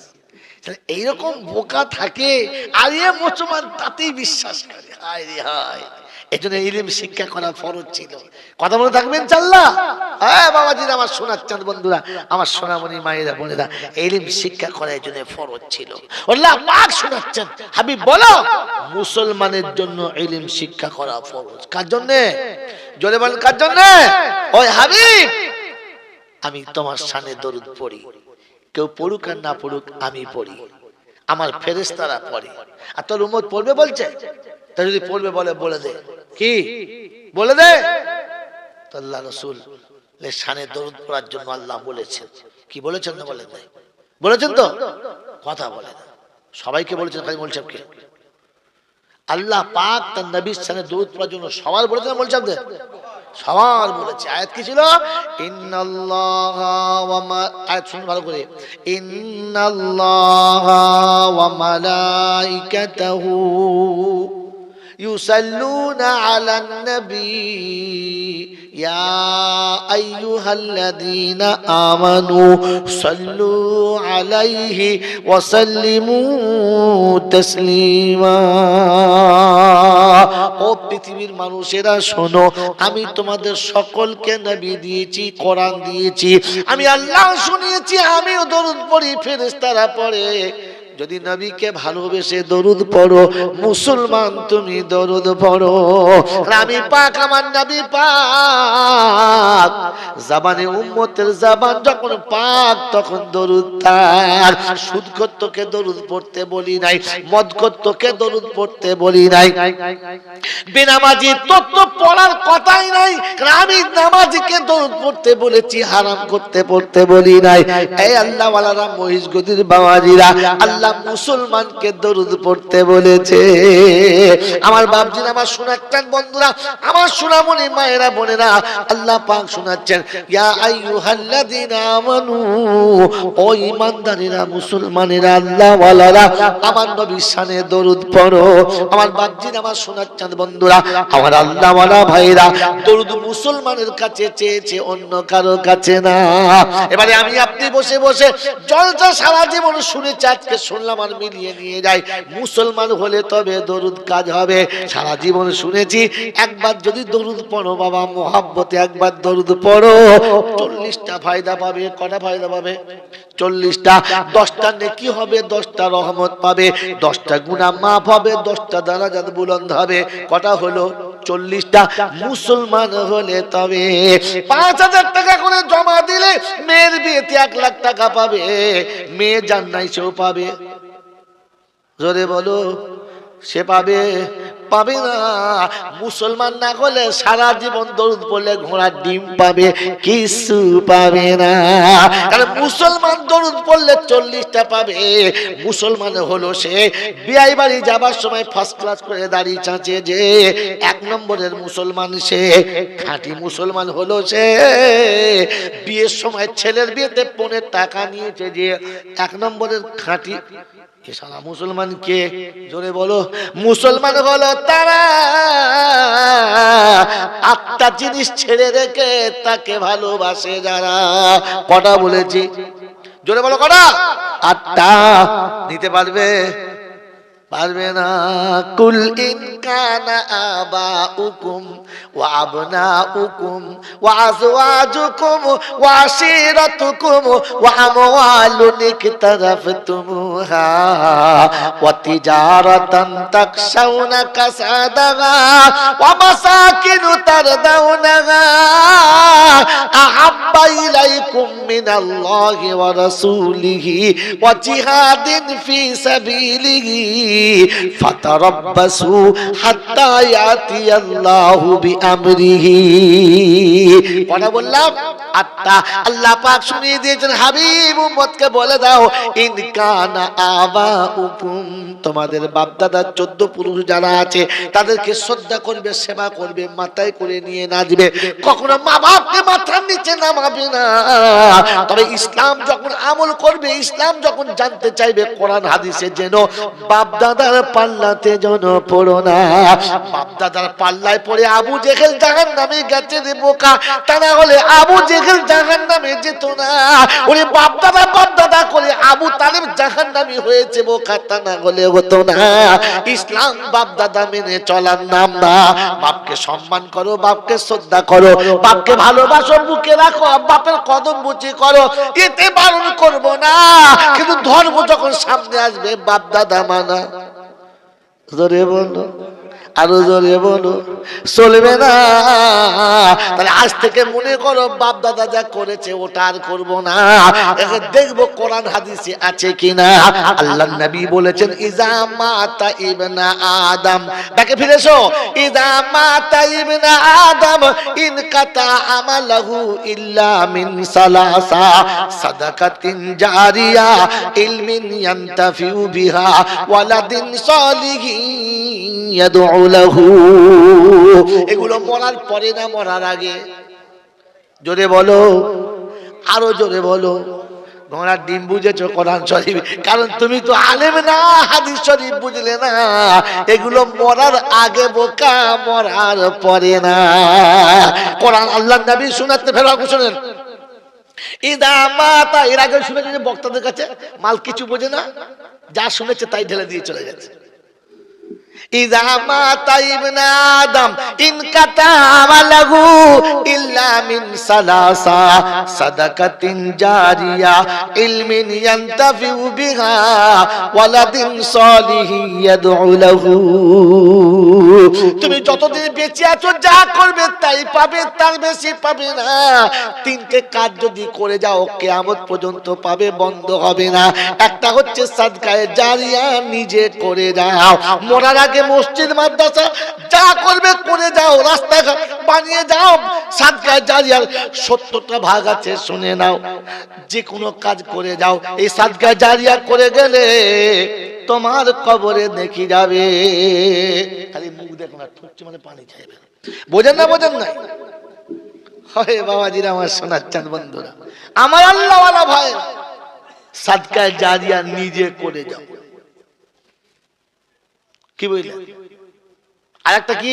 এইরকম বোকা থাকে, আর এ মুসলমান তাতেই বিশ্বাস করে। হায় রে হায়, এজন্য ইলম শিক্ষা করা ফরজ ছিল। কথা বলে থাকবেন চাল্লা? হ্যাঁ বাবাজিরা, আমার শোনাচ্ছেন বন্ধুরা, আমার সোনামণি মায়েরা বোনেরা, ইলম শিক্ষা করা এজন্য ফরজ ছিল। আল্লাহ পাক শোনাচ্ছেন, হাবিব বলো মুসলমানের জন্য ইলম শিক্ষা করা ফরজ। কার জন্য? জোরে বলেন কার জন্য? ওই হাবিব, আমি তোমার শানে দরুদ পড়ি, কেউ পড়ুক আর না পড়ুক আমি পড়ি, আমার ফেরেশতারা পড়ে, আর তোর উম্মত পড়বে বলছে। তা যদি পড়বে বলে দে, কি বলে দে? আল্লাহ রাসূল শানে দরুদ পড়ার জন্য আল্লাহ বলেছেন। কি বলেছেন না বলেন নাই? বলেছেন তো, কথা বলে না। সবাইকে বলেছেন, খালি মোল সাহেবকে? আল্লাহ পাক তার নবীর শানে দরুদ পড়ার জন্য সবার বলেছেন, মোল সাহেবদের সবার বলেছে। আয়াত কি ছিল? ইন্নাল্লাহা ওয়া আয়াত শুনুন ভালো করে, ইন্নাল্লাহা ওয়া মালাইকাতাহু ইউসাল্লুনা আলান নবী ইয়া আইয়ুহাল্লাযীনা আমানু সাল্লু আলাইহি ওয়া সাল্লিমু তাসলিমা। ও পৃথিবীর মানুষেরা শোনো, আমি তোমাদের সকলকে নবী দিয়েছি, কোরআন দিয়েছি, আমি আল্লাহ শুনিয়েছি, আমিও দরুদ পড়ি, ফেরেশতারা পড়ে। যদি নবীকে ভালোবেসে দরুদ পড়ো, মুসলমান তুমি দরুদ পড়ো। আমি পাক, আমার নবী পাক, জবানে উম্মতের জবান যখন পাক তখন দরুদ তার। সুদখোরকে দরুদ পড়তে বলি নাই, মদখোরকে দরুদ পড়তে বলি নাই, বেনামাজি তত্ত্ব পড়ার কথাই নাই। আমি নামাজিকে দরুদ পড়তে বলেছি, হারাম করতে পড়তে বলি নাই। এই আল্লাহ ওয়ালারা, মহিষ গদির বাবাজিরা, আল্লাহ আল্লাহ মুসলমানকে দরুদ পড়তে বলেছে। আমার বাপজিরা, আমার শোনাচ্ছেন বন্ধুরা, আমার সোনামণি মায়েরা বোনেরা, আল্লাহ পাক শোনাচ্ছেন, ইয়া আইয়ুহাল্লাযীনা আমানু, ও ঈমানদারেরা, মুসলমানেরা, আল্লাহ ওয়ালারা, আমার নবীর শানে দরুদ পড়ো। আমার বাপজিরা, আমার শোনাচ্ছেন বন্ধুরা, আমার আল্লাহ ওয়ালা ভাইরা, দরুদ মুসলমানের কাছে চেয়েছে, অন্য কারো কাছে না। এবারে আমি আপনি বসে বসে জলসা সারা জীবন শুনেছি, আজকে শুনলাম আর মিলিয়ে নিয়ে যাই। মুসলমান হলে তবে দরুদ কাজ হবে। সারা জীবন শুনেছি, একবার যদি দরুদ পড়ো বাবা, মোহাব্বতে একবার দরুদ পড়ো, 40টা ফায়দা পাবে। কটা ফায়দা পাবে? 40টা। 10টা নেকি হবে, 10টা রহমত পাবে, 10টা গুনাহ মাফ হবে, 10টা দারাজাত বুলন্দ হবে। কটা হলো? 40টা। মুসলমান হলে তবে 5000 টাকা করে জমা দিলে মেয়ের বিয়েতে 1 লাখ টাকা পাবে। মেয়ে যার নাই সেও পাবে। জোরে বলো, সে পাবে? পাবে না। মুসলমান না হলে সারা জীবন দরুদ পড়লে ঘোড়ার ডিম পাবে, কিছু পাবে না। কারণ মুসলমান দরুদ পড়লে 40টা পাবে। মুসলমান হলো সে বিয়ে বাড়ি যাবার সময় ফার্স্ট ক্লাস করে দাঁড়িয়ে চাঁচে যে 1 নম্বরের মুসলমান সে। খাঁটি মুসলমান হলো সে বিয়ের সময় ছেলের বিয়েতে 15 টাকা নিয়েছে যে 1 নম্বরের খাঁটি। সারা মুসলমান কে? জোরে বলো। মুসলমান হলো তারা 8টা জিনিস ছেড়ে রেখে তাকে ভালোবাসে যারা। কটা বলেছি? জোরে বলো, কটা? 8টা। নিতে পারবে? পারবে না। কুল ইন কানা আবাউকুম ওয়া আবনাউকুম ওয়া আজওয়াজুকুম ওয়া আশিরাতুকুম ওয়া আমওয়ালুন ইকতারাফতুমুহা ওয়া তিজারাতান তাকশাউনা কাসাদাহা ওয়া মাসাকিনু তারদাউনাহা আহাব্বা ইলাইকুম মিনাল্লাহি ওয়া রাসূলিহি ওয়া জিহাদিন ফি সাবিলিহি ফাতারাব্বাসু হাত্তা ইয়াতিয়াল্লাহু বিআমরিহি। কথা বললাম 8টা। আল্লাহ পাক শুনিয়ে দিয়েছেন, হাবিব উম্মতকে বলে দাও, ইন কানা আবাউকুম, তোমাদের বাপ দাদা 14 পুরুষ যারা আছে তাদেরকে শ্রদ্ধা করবে, সেবা করবে, মাথায় করে নিয়ে নাচবে। কখনো মা বাপকে মাথার নিচে নামাবে না। তবে ইসলাম যখন আমল করবে, ইসলাম যখন জানতে চাইবে, কোরআন হাদিসে যেন বাপ দাদার পাল্লাতে যেন পড়ো না। বাপ দাদার পাল্লায় পড়ে আবু জেহেল জাহান্নামে গেছে রে বোকা, তা না হলে আবু জেহেল জাহান্নামে যেত না। ওরে বাপ দাদা করে আবু তালেব জাহান্নামী হয়েছে বোকা, তা না হলে হতো না। ইসলাম বাপ দাদা মেনে চলার নাম না। বাপকে সম্মান করো, বাপকে শ্রদ্ধা করো, বাপকে ভালোবাসো, বুকে রাখো, বাপের কদম বুঝি করো, এতে বারণ করবো না। কিন্তু ধর্ম যখন সামনে আসবে, বাপ দাদা মানা, জোরে বলো, আরো জোরে বলো, চলবে না। তাহলে আজ থেকে মনে করো বাপ দাদা যা করেছে ওটা আর করবো না। দেখবো কোরআন হাদিসে আছে কিনা। আল্লাহ নবী বলেছেন, ইজা মাতা ইবনা আদম, তাকে ফিরে এসো, ইজা মাতা ইবনা আদম ইনকাতা আমালহু ইল্লা মিন সালাসা সাদাকাতিন জারিয়া ইলমিন ইয়ানতাফিউ বিহা ওয়ালাদিন সালিহিন ইয়াদউ লাহু। এগুলো মরার পরে না মরার আগে? জোরে বলো, আরো জোরে বলো। ঘোড়ার ডিম বুঝেছো কোরআন শরীফ, কারণ তুমি তো আলেম না, হাদিস শরীফ বুঝলে না। এগুলো মরার আগে বোকা, মরার পরে না। কোরআন আল্লাহ নবী শোনাতে ফেরা শুনেন, ইদা মাতা, এর আগে শুনেছেন বক্তাদের কাছে মাল কিছু বোঝে না, যা শুনেছে তাই ঢেলে দিয়ে চলে যাচ্ছে। ইযা মাতা ইবনা আদম ইনকাতা আমালহু ইল্লা মিন সালাসা সাদাকাতিন জারিয়া ইলমিন ইয়ানতাফিউ বিহা ওয়ালাদিন সালিহিন ইয়াদউ লাহু। তুমি যতদিন বেঁচে আছো যা করবে তাই পাবে, তার বেশি পাবে না। 3টে কাজ যদি করে যাও কিয়ামত পর্যন্ত পাবে, বন্ধ হবে না। একটা হচ্ছে সাদকায়ে জারিয়া, নিজে করে যাও, মরার আগে মসজিদ মাদ্রাসা যা করবে করে যাও, রাস্তাঘাট বানিয়ে যাও, সাদকা জারিয়ার 70টা ভাগ আছে শুনে নাও। যে কোনো কাজ করে যাও, এই সাদকা জারিয়া করে গেলে তোমার কবরে দেখি যাবে। খালি মুখ দেখো না, ঠুকছে মানে পানি চাইবে। বোঝেন না? বোঝেন না? হয় বাবাজিরা, আমার সোনার চাঁদ বন্ধুরা, আমার আল্লাহওয়ালা ভাই, সাদকা জারিয়া নিজে করে যাও। কি বললেন? আর একটা কি,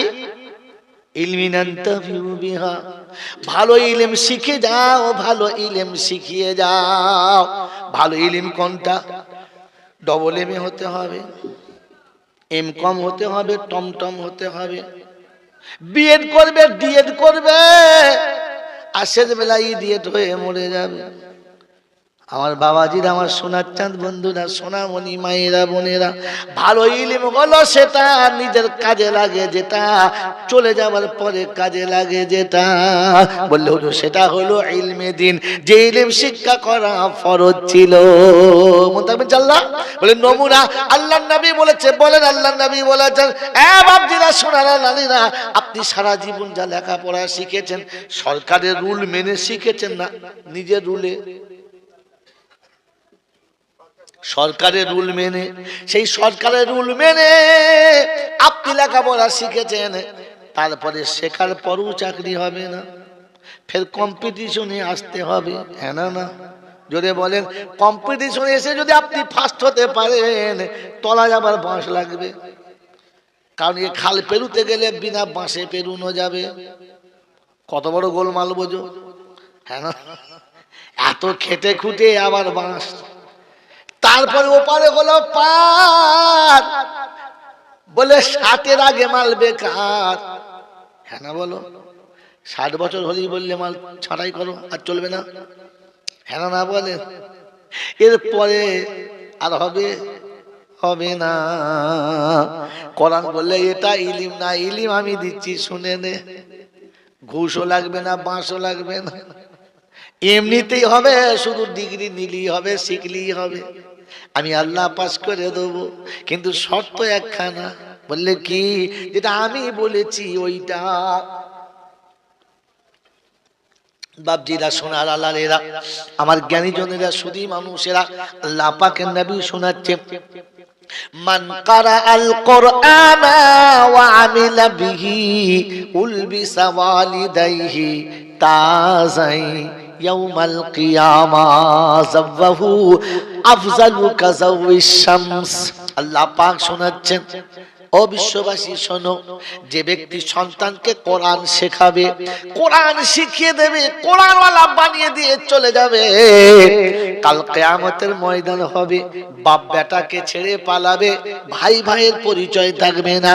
ভালো ইলম শিখে যাও, ভালো ইলম শিখিয়ে যাও। ভালো ইলম কোনটা? ডবল এম এ হতে হবে, এম কম হতে হবে, টমটম হতে হবে, বিএড করবে, ডিএড করবে, আর শেষ বেলায় ইডিয়েট হয়ে মরে যাবে। আমার বাবাজিরা, আমার সোনার চাঁদ বন্ধুরা, সোনামণি মায়েরা, বোনেরা, ভালো ইলম হলো সেটা নিজের কাজে লাগে, যেটা চলে যাবার পরে কাজে লাগে, যেটা বললে হলো সেটা হলো ইলমে দিন, যে ইলম শিক্ষা করা ফরজ ছিল। মোতাবেক আল্লাহ বলে নমুনা আল্লাহর নবী বলেছে, বলেন আল্লাহর নবী বলেছেন, এ বাপজিরা, সোনারা, লালিরা, আপনি সারা জীবন যা লেখাপড়া শিখেছেন, সরকারের রুল মেনে শিখেছেন না নিজের রুলে? সরকারের রুল মেনে, সেই সরকারের রুল মেনে আপনি লেখাপড়া শিখেছেন, তারপরে শেখার পরও চাকরি হবে না, ফের কম্পিটিশনে আসতে হবে। হ্যাঁ না? না যদি বলেন, কম্পিটিশনে এসে যদি আপনি ফার্স্ট হতে পারেন, তলা যাবার বাঁশ লাগবে, কারণ এই খাল পেরুতে গেলে বিনা বাঁশে পেরুনো যাবে। কত বড় গোলমাল বোঝো? হ্যাঁ না? এত খেটে খুঁটে আবার বাঁশ, তারপরে ওপারে হলো পার, বলে 60-এর আগে মাল বেকার। হ্যাঁ না বলো? 60 বছর হলেই বললে মাল ছাঁটাই করো, আর চলবে না। হ্যাঁ না বলে? এরপরে আর হবে? হবে না। কোরআন বললে এটা ইলিম না, ইলিম আমি দিচ্ছি শুনে নে, ঘুষও লাগবে না, বাঁশও লাগবে না, এমনিতেই হবে, শুধু ডিগ্রি নিলেই হবে, শিখলেই হবে, আমি আল্লাহ পাস করে দেবো। কিন্তু শর্ত একখানা, বললে কি? যেটা আমি বলেছি ওইটা। বাপজিরা, সোনার আলালেরা, আমার জ্ঞানী জনেরা, সুধী মানুষেরা, আল্লাহ পাকের নবী শোনাচ্ছে, মান কারা আল কোরআন ওয়া আমিলা বিহি উলবিসা ওয়ালিদাইহি তাজাই ইয়াউমাল কিয়ামা যাওয়াহু আফজালু কাযাউইশ শামস। আল্লাহ পাক শোনাচ্ছেন, ও বিশ্ববাসী শোনো, যে ব্যক্তি সন্তানকে কোরআন শেখাবে, কোরআন শিখিয়ে দেবে, কোরআনওয়ালা বানিয়ে দিয়ে চলে যাবে, কাল কিয়ামতের ময়দান হবে, বাপ বেটাকে ছেড়ে পালাবে, ভাই ভাইয়ের পরিচয় থাকবে না,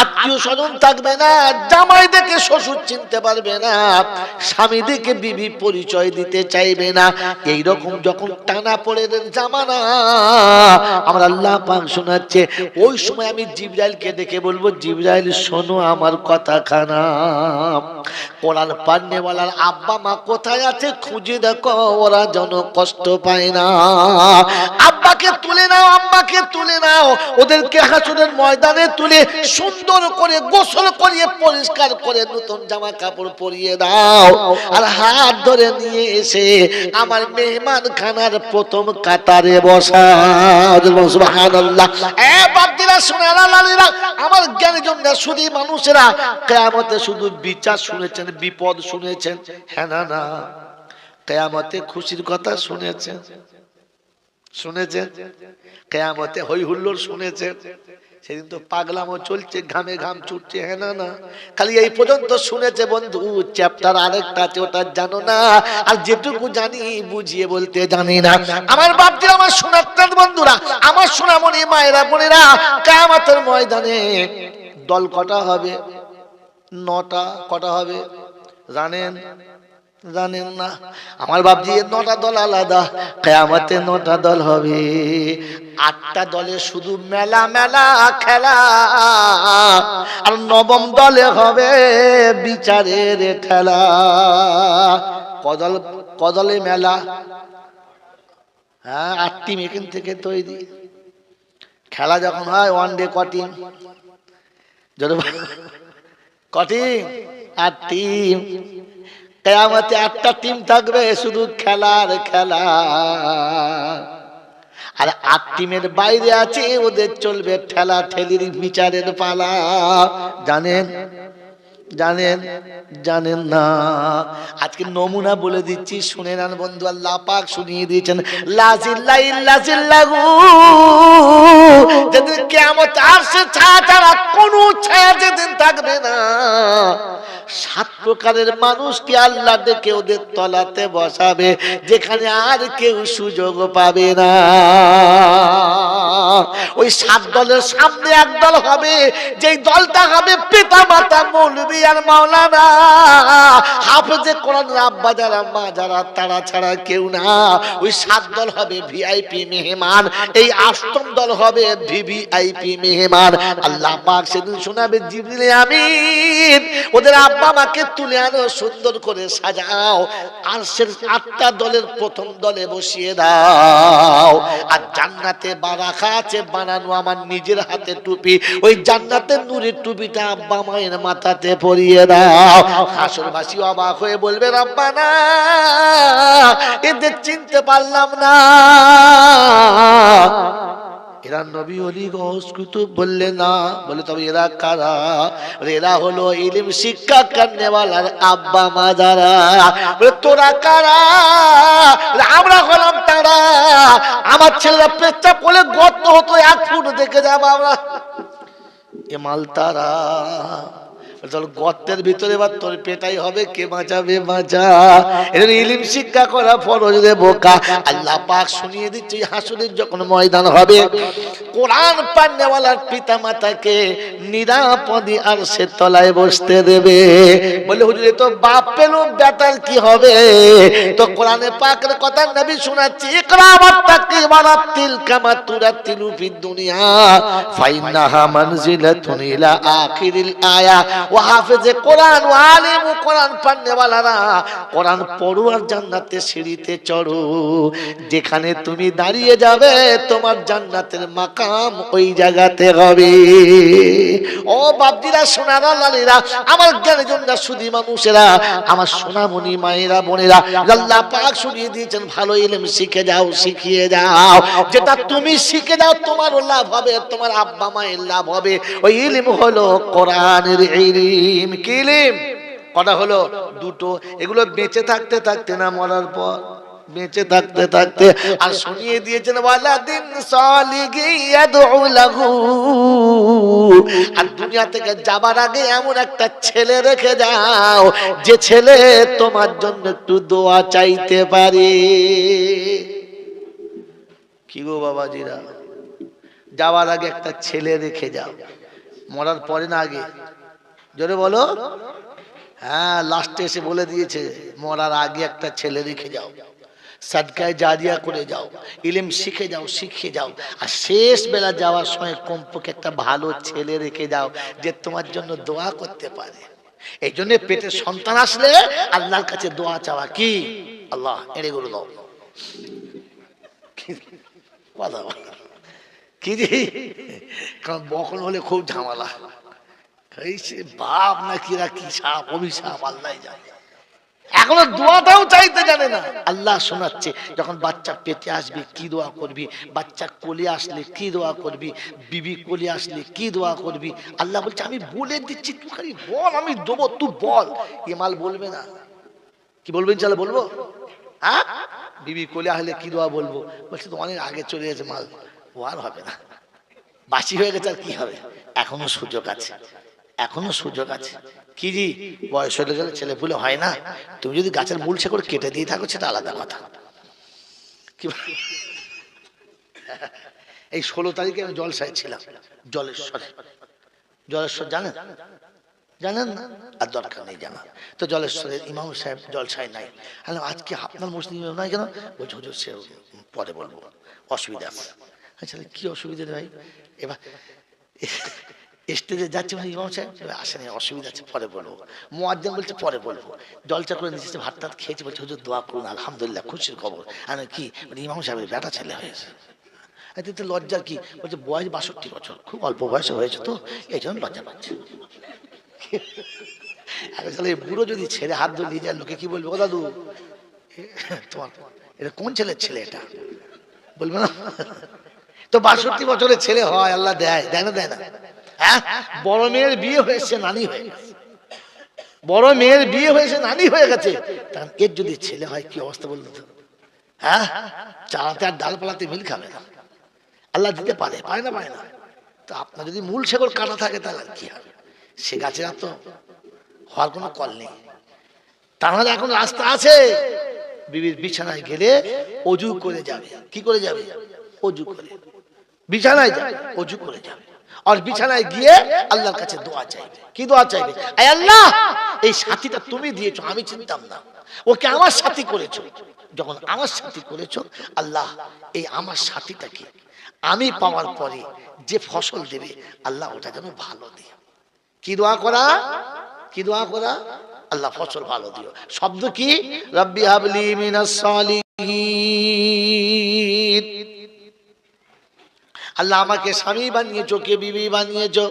আত্মীয় স্বজন থাকবে না, জামাই দেখে শ্বশুর চিনতে পারবে না, স্বামী দেখে বিবি পরিচয় দিতে চাইবে না। এইরকম যখন টানা পড়ে জামানা, আমার আল্লাহ পাক শোনাচ্ছে, ওই সময় আমি জিবরাইলকে ডেকে বলবো, জিবরাইল শোনো আমার কথা খানা, কোরআন পান্নেওয়ালার আব্বা মা কোথায় আছে খুঁজে দেখো, ওরা যেন কষ্ট পায় না। আব্বাকে তুলে নাও, আম্মাকে তুলে নাও, ওদেরকে হাসরের ময়দানে তুলে সুন্দর করে গোসল করিয়ে পরিষ্কার করে নতুন জামা কাপড় পরিয়ে দাও, আর হাত ধরে নিয়ে এসে আমার মেহমান খানার প্রথম কাতারে বসা। সুবহানাল্লাহ। এ বাপজিরা, সোনারা, লালীরা, আমার জ্ঞানীজনরা, শুধু মানুষেরা, কিয়ামতে শুধু বিচার শুনেছেন, বিপদ শুনেছেন? হ্যাঁ না? না, কিয়ামতে খুশির কথা শুনেছেন? শুনেছেন? কিয়ামতে হই হুল্লোড় শুনেছেন? সেদিন তো পাগলামও চলছে, ঘামে ঘাম ছুটছে। হ্যাঁ না? না, খালি এই পর্যন্ত শুনেছে বন্ধু, চ্যাপ্টার আরেকটা আছে, ওটা জানো না, আর যেটুকু জানি বুঝিয়ে বলতে জানি না। আমার বাপজিরা, আমার সোনার বন্ধুরা, আমার সোনামণি মায়েরা, বোনেরা, কিয়ামতের ময়দানে দল কটা হবে? 9টা। কটা হবে জানেন? জানেন না? আমার বাপজি, 9টা দল আলাদা, কিয়ামতে 9টা দল হবে। 8টা দলে শুধু মেলা মেলা খেলা, আর 9ম দলে হবে বিচারের ঠেলা। কদলে মেলা? হ্যাঁ, 8টি এখান থেকে তৈরি। খেলা যখন হয় ওয়ান ডে কটিং, কটিং আর টিম, কিয়ামতে 8টা টিম থাকবে, শুধু খেলার খেলা। আর 8 টিমের বাইরে আছে, ওদের চলবে ঠেলা ঠেলির বিচারের পালা। জানেন জানেন জানেন না? আজকে নমুনা বলে দিচ্ছি, শুনে নেন বন্ধু। আল্লাহ পাক শুনিয়ে দিয়েছেন, লাজিল্লা ইল্লাজিল্লাহু, যেদিন কিয়ামত আসছে ছাড়া কোনো ছায়া যেদিন থাকবে না, 7 প্রকারের মানুষকে আল্লাহ ডেকে ওদের তলাতে বসাবে, যেখানে আর কেউ সুযোগ পাবে না। ওই 7 দলের সামনে এক দল হবে, যেই দলটা হবে পিতা মাতা মৌলবী আর মাওলানা, হাফেজে কোরআনের আব্বা যারা মা যারা, তারা ছাড়া কেউ না। ওই 7 দল হবে ভিআইপি মেহমান, এই 8ম দল হবে ভিভিআইপি মেহমান। আল্লাহ পাক সেদিন শোনাবে, জিবরিল আমিন ওদের আব্বা মাকে তুলে আনো, সুন্দর করে সাজাও, আর সে 8টা দলের প্রথম দলে বসিয়ে দাও। আর জান্নাতে রাখা আছে বানানো আমার নিজের হাতে টুপি, ওই জান্নাতের নূরের টুপিটা আব্বা মায়ের মাথাতে পরিয়ে দাও। হাসরবাসী অবাক হয়ে বলবে, রব্বানা এদের চিনতে পারলাম না, এরা নবী ওলি গৌস কুতুব? বললে না। বলে তবে এরা কারা? এরা হলো ইলম শিক্ষা করনেওয়ালার আব্বা মা যারা। বলে তোরা কারা? আমরা হলাম তারা। আমার ছেলেরা পেচ্ছাপ করলে গর্ত হতো, 1 ফুট দেখে যাবো আমরা, এ মাল তারা। গর্তের ভিতরে এবার তোর পেটাই হবে, কে বাঁচাবে? বাঁচা। এর ইলম শিক্ষা করা ফরজ রে বোকা। আল্লাহ পাক শুনিয়ে দিচ্ছে, হাসরের যখন ময়দান হবে, কোরআন পান্নেওয়ালার পিতা মাতাকে নিরাপদে আরশের তলায় বসতে দেবে। বলে হুজুর এ তো বাপ পেল, বেটার কি হবে? তো কোরআনে পাকের কথা নবী শোনাচ্ছে, ইকরা ওয়াত্তাকি ওয়ারাতিল কামা তুরাতিলু ফিদ দুনিয়া ফাইন্নাহা মানজিলাতুন ইলা আখিরিল আয়া। ও হাফেজে কোরআন ও আলিম ও কোরআন পান্নেওয়ালারা, কোরআন পড়ো আর জান্নাতে সিঁড়িতে চড়ো, যেখানে তুমি দাঁড়িয়ে যাবে তোমার জান্নাতের মাকাম ওই জায়গাতে হবে। ও বাপজিরা, সোনারা, লালীরা, আমার জ্ঞানীজনরা, সুধী মানুষেরা, আমার সোনামণি মায়েরা, বোনেরা, আল্লাহ পাক শুনিয়ে দিয়েছেন, ভালো ইলম শিখে যাও, শিখিয়ে যাও। যেটা তুমি শিখে যাও তোমারও লাভ হবে, তোমার আব্বা মায়ের লাভ হবে। ওই ইলম হলো কোরআনের ইলম। কি ইলম? কটা হলো? 2টো। এগুলো বেঁচে থাকতে থাকতে না, মরার পর, বেঁচে থাকতে থাকতে। আর শুনিয়ে দিয়েছেন, ওয়ালাদিন সালিহিন ইয়াদউ লাহু, আর দুনিয়া থেকে যাবার আগে এমন একটা ছেলে রেখে যাও, যে ছেলে তোমার জন্য একটু দোয়া চাইতে পারে। কি গো বাবাজিরা, যাওয়ার আগে একটা ছেলে রেখে যাও, মরার পরে না আগে? জোরে বলো। হ্যাঁ, লাস্টে এসে বলে দিয়েছে, মরার আগে একটা ছেলে রেখে যাও, সাদকায়ে জারিয়া করে যাও, ইলম শিখে যাও, শিখে যাও। আর শেষ বেলা যাওয়ার সময় কমপক্ষে একটা ভালো ছেলে রেখে যাও, যে তোমার জন্য দোয়া করতে পারে। এই জন্য পেটে সন্তান আসলে আল্লাহর কাছে দোয়া চাওয়া। কি? আল্লাহ এড়ে গরু দাও। কি জি? কারণ বকন হলে খুব ঝামেলা। বাপ না কিরা কি সাপ, অভিশাপ আল্লাহ জানে। এখনো দোয়াটাও চাইতে জানে না। আল্লাহ শোনাচ্ছে, যখন বাচ্চা পেটে আসবে কি দোয়া করবি, বাচ্চা কোলে আসলে কি দোয়া করবি, বিবি কোলে আসলে কি দোয়া করবি। আল্লাহ বলছে, আমি বলে দিচ্ছি, তুই খালি বল, আমি দেবো, তুই বল। এ মাল বলবে না। কি বলবেন? চলো বলবো। হ্যাঁ, বিবি কোলে আসলে কি দোয়া বলবো? বলছে তো অনেক আগে চলে গেছে মাল, ও আর হবে না, বাসি হয়ে গেছে, আর কি হবে? এখনো সুযোগ আছে, এখনো সুযোগ আছে। কি জি, বয়স হয়ে গেলে ছেলে পুলে হয় না। তুমি যদি গাছের মূল শেকড় কেটে দিয়ে থাকো, সেটা আলাদা কথা। কি এই 16 তারিখে আমি জলসায় ছিলাম, জলেশ্বরে। জলেশ্বর জানেন? জানেন না? আর দরকার নেই জানা। তো জলেশ্বরের ইমাম সাহেব জলসায় নাই। হ্যালো, আজকে আপনার মুসলিম ইমাম নাই কেন? বলছে হুজুর সে পরে বলবো, অসুবিধা আছে। আচ্ছা, কি অসুবিধা ভাই? এবার স্টেজে যাচ্ছে ইমাম সাহেব, আসেনি, অসুবিধা আছে, পরে বলবো। মুয়াজ্জিন বলছে পরে বলবো। জলচা করে নিচ্ছে, ভাত টাত খেয়েছে, বলছে হুজুর দোয়া করুন, আলহামদুলিল্লাহ খুশির খবর। আর কি? ইমাম সাহেবের বেটা ছেলে হয়েছে। এতে লজ্জা কি? বলছে বয়স 62 বছর, খুব অল্প বয়সে হয়েছে তো এই জন্য লজ্জা পাচ্ছে। বুড়ো যদি ছেলে হাত ধরে নিয়ে যায় লোকে কি বলবে? ও দাদু তোমার এটা কোন ছেলের ছেলে? এটা বলবে না তো? 62 বছরের ছেলে হয়, আল্লাহ দেয়, দেয় না? দেয় না? হ্যাঁ, বড় মেয়ের বিয়ে হয়েছে, নানি হয়ে গেছে। বড় মেয়ের বিয়ে হয়েছে, নানি হয়ে গেছে, তখন এর যদি ছেলে হয় কি অবস্থা বলতো তো? হ্যাঁ, চালাতে আর ডাল পালাতে মিল খাবে না। আল্লাহ দিতে পারে, পারে না? পারে না? তো আপনার যদি মূল শেকড় কাটা থাকে তাহলে কি হবে? সে গাছের তো হওয়ার কোনো কল নেই। তাহলে এখন রাস্তা আছে, বিবির বিছানায় গেলে অজু করে যাবে। কি করে যাবে? অজু করে বিছানায় যাবে, অজু করে যাবে। আর বিছানায় গিয়ে আল্লাহর কাছে দোয়া চাইবে। কি দোয়া চাইবে? আয় আল্লাহ, এই সাথীটা তুমি দিয়েছো, আমি চিনতাম না, ওকে আমার সাথী করেছো। যখন আমার সাথী করেছো আল্লাহ, এই আমার সাথীটাকে আমি পাওয়ার পরে যে ফসল দেবে আল্লাহ ওটা যেন ভালো দিও। কি দোয়া করা? কি দোয়া করা? আল্লাহ ফসল ভালো দিও। শব্দ কি? রব্বি হাবলি মিনাস সালিহিন। আল্লাহ আমাকে স্বামী বানিয়েছো, কে বিবি বানিয়েছো,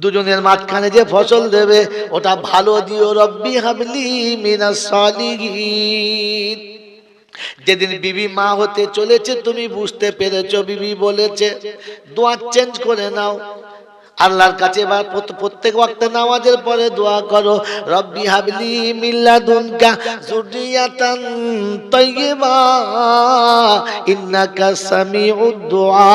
দুজনের মাঝখানে যে ফসল দেবে ওটা ভালো দিও। রব্বি হাবলি মিনাস সালিহিন। যেদিন বিবি মা হতে চলেছে তুমি বুঝতে পেরেছো, বিবি বলেছে দোয়া চেঞ্জ করে নাও। আল্লাহর কাছে প্রত্যেক ওয়াক্তে নামাজের পরে দোয়া করো, রব্বি হাবলি মিন লাদুনকা যুররিয়াতান তাইয়্যিবা ইন্নাকা সামিউদ দুআ।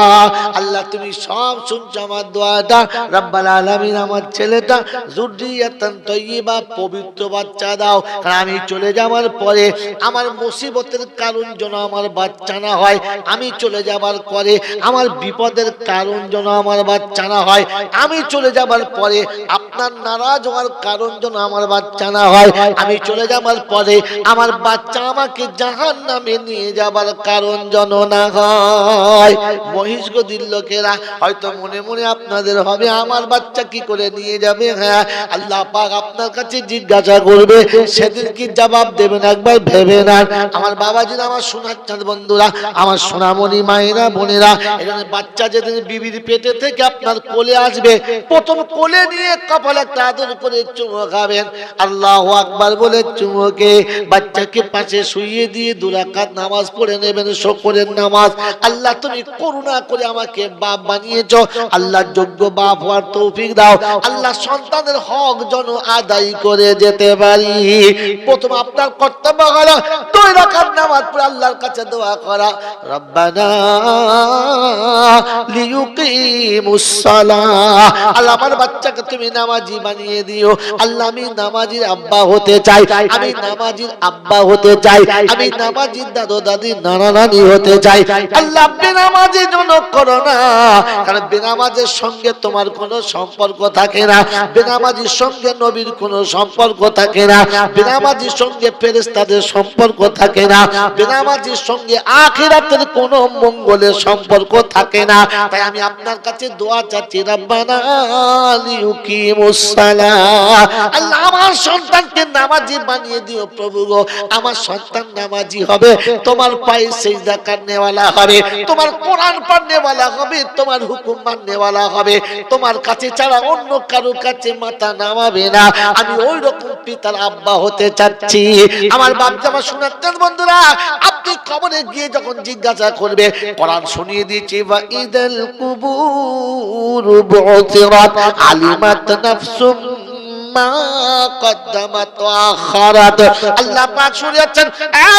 আল্লাহ তুমি সব শুনছো আমার দোয়াটা। রব্বুল আলামিন আমার ছেলেটা যুররিয়াতান তাইয়্যিবা, পবিত্র বাচ্চা দাও। কারণ আমি চলে যাওয়ার পরে আমার মুসিবতের কারণ যেন আমার বাচ্চা না হয়, আমি চলে যাবার পরে আমার বিপদের কারণ যেন আমার বাচ্চা না হয়, আমি চলে যাবার পরে আপনার নারাজ হওয়ার কারণ যেন আমার বাচ্চা না হয়, আমি চলে যাবার পরে আমার বাচ্চা আমাকে জাহান্নামে নিয়ে যাবার কারণ যেন না হয়। মহিষগদির লোকেরা হয়তো মনে মনে আপনাদের হবে আমার বাচ্চা কি করে নিয়ে যাবে? হ্যাঁ, আল্লাহ পাক আপনার কাছে জিজ্ঞাসা করবে, সেদিন কি জবাব দেবেন একবার ভেবে নেন। আমার বাবাজিরা, আমার সোনার চাঁদ বন্ধুরা, আমার সোনামণি মায়েরা, বোনেরা, এখানে বাচ্চা যেদিন বিবির পেটে থেকে আপনার কোলে আসবে, প্রথম কোলে নিয়ে কপালে একটা আদর করে চুমো খাবেন। আল্লাহু আকবার বলে চুমোকে বাচ্চাকে পাশে শুইয়ে দিয়ে 2 রাকাত নামাজ পড়ে নেবেন, শুকরের নামাজ। আল্লাহ তুমি করুণা করে আমাকে বাপ বানিয়েছো, আল্লাহ যোগ্য বাপ হওয়ার তৌফিক দাও। আল্লাহ সন্তানের হক যেন আদায় করে যেতে পারি। প্রথম আপনার কর্তব্য হলো 2 রাকাত নামাজ পড়ে আল্লাহর কাছে দোয়া করা, রব্বানা লিয়ুকিমুস সালাহ। আল্লাহ আমার বাচ্চাকে তুমি নামাজি বানিয়ে দিও। আল্লাহ আমি নামাজির আব্বা হতে চাই, আমি নামাজির আব্বা হতে চাই, আমি নামাজির দাদু দাদি নানা নানি হতে চাই। আল্লাহ বেনামাজি যেন করো না, কারণ বেনামাজের সঙ্গে তোমার কোনো সম্পর্ক থাকে না, বেনামাজির সঙ্গে নবীর কোনো সম্পর্ক থাকে না, বেনামাজির সঙ্গে ফেরেশতাদের সম্পর্ক থাকে না, বেনামাজির সঙ্গে আখিরাতের কোনো মঙ্গলের সম্পর্ক থাকে না। তাই আমি আপনার কাছে দোয়া চাচ্ছি, রব্বানা লিয়ুকিমুস সালাহ। আল্লাহ আমার সন্তানকে নামাজি বানিয়ে দিও প্রভু গো। আমার সন্তান নামাজি হবে, তোমার পায়ে সিজদা করনেওয়ালা হবে, তোমার কোরআন পড়নেওয়ালা হবে, তোমার হুকুম মাননেওয়ালা হবে, তোমার কাছে ছাড়া অন্য কারো কাছে মাথা নামাবে না। আমি ওই রকম পিতার আব্বা হতে চাচ্ছি। আমার বাচ্চা, আমার শোনাচ্ছেন বন্ধুরা, আপনি কবরে গিয়ে যখন জিজ্ঞাসা করবে, কোরআন শুনিয়ে দিয়েছি, ওয়া ইদাল কুবুর বু'থিরাত আলিমাত নাফসুম মা কদ্দামাত ওয়া আখারাত। আল্লাহ পাক শুনিয়েছেন,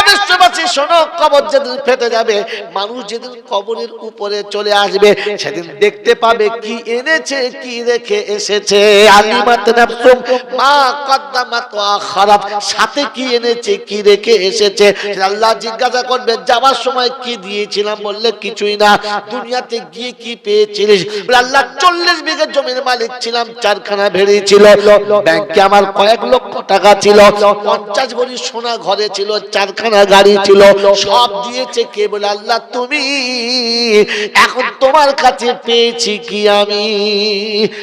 বিশ্ববাসী শোনো, কবর যেদিন ফেটে যাবে, মানুষ যেদিন কবরের উপরে চলে আসবে, সেদিন দেখতে পাবে কি এনেছে, কি রেখে এসেছে। আলিমাত নাফসুম মা কদ্দামাত ওয়া আখারাত, সাথে কি এনেছে, কি রেখে এসেছে। আল্লাহ জিজ্ঞাসা করবে, যাবার সময় কি দিয়েছিলাম? বললে কিছুই না। দুনিয়াতে গিয়ে কি পেয়েছিলিস? বলে আল্লাহ 40 বিঘা জমির মালিক ছিলাম, 4খানা ভেড়ি ছিল, ব্যাংকে আমার কয়েক লক্ষ টাকা ছিল, 50 ভরি সোনা ঘরে ছিল, 4খানা গাড়ি ছিল, সব দিয়েছে কে? বলে আল্লাহ তুমি। এখন তোমার কাছে পেয়েছি কি আমি?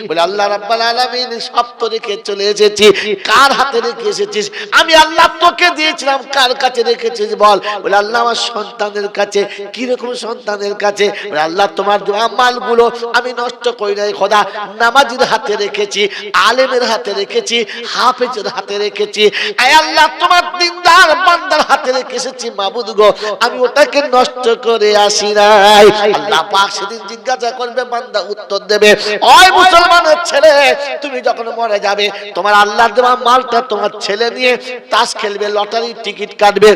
বলে আল্লাহ রাব্বুল আলামিন সব তো রেখে চলে এসেছি। কার হাতে রেখে এসেছিস? আমি আল্লাহ তোকে দিয়েছিলাম, কার কাছে রেখেছিস বল? বলে আল্লাহ আমার সন্তানের কাছে। কি রকম সন্তানের কাছে? বলে আল্লাহ তোমার দেওয়া মালগুলো আমি নষ্ট করি নাই খোদা, নামাজের হাতে রেখেছি, আলেমের হাতে রেখেছি, হাফেজের হাতে রেখেছি। আয় আল্লাহ তোমার দিনদার বান্দার হাতে রেখে এসেছি মাবুদ গো, আমি ওটাকে নষ্ট করে আসি নাই। আল্লাহ পাক সেদিন জিজ্ঞাসা করবে, বান্দা উত্তর দেবে, ওই মুসলমানের ছেলে, তুমি যখন মরে যাবে তোমার আল্লাহর দেওয়া মালটা তোমার ছেলে নিয়ে তাস খেলবে, লটারির টিকিট কাটবে,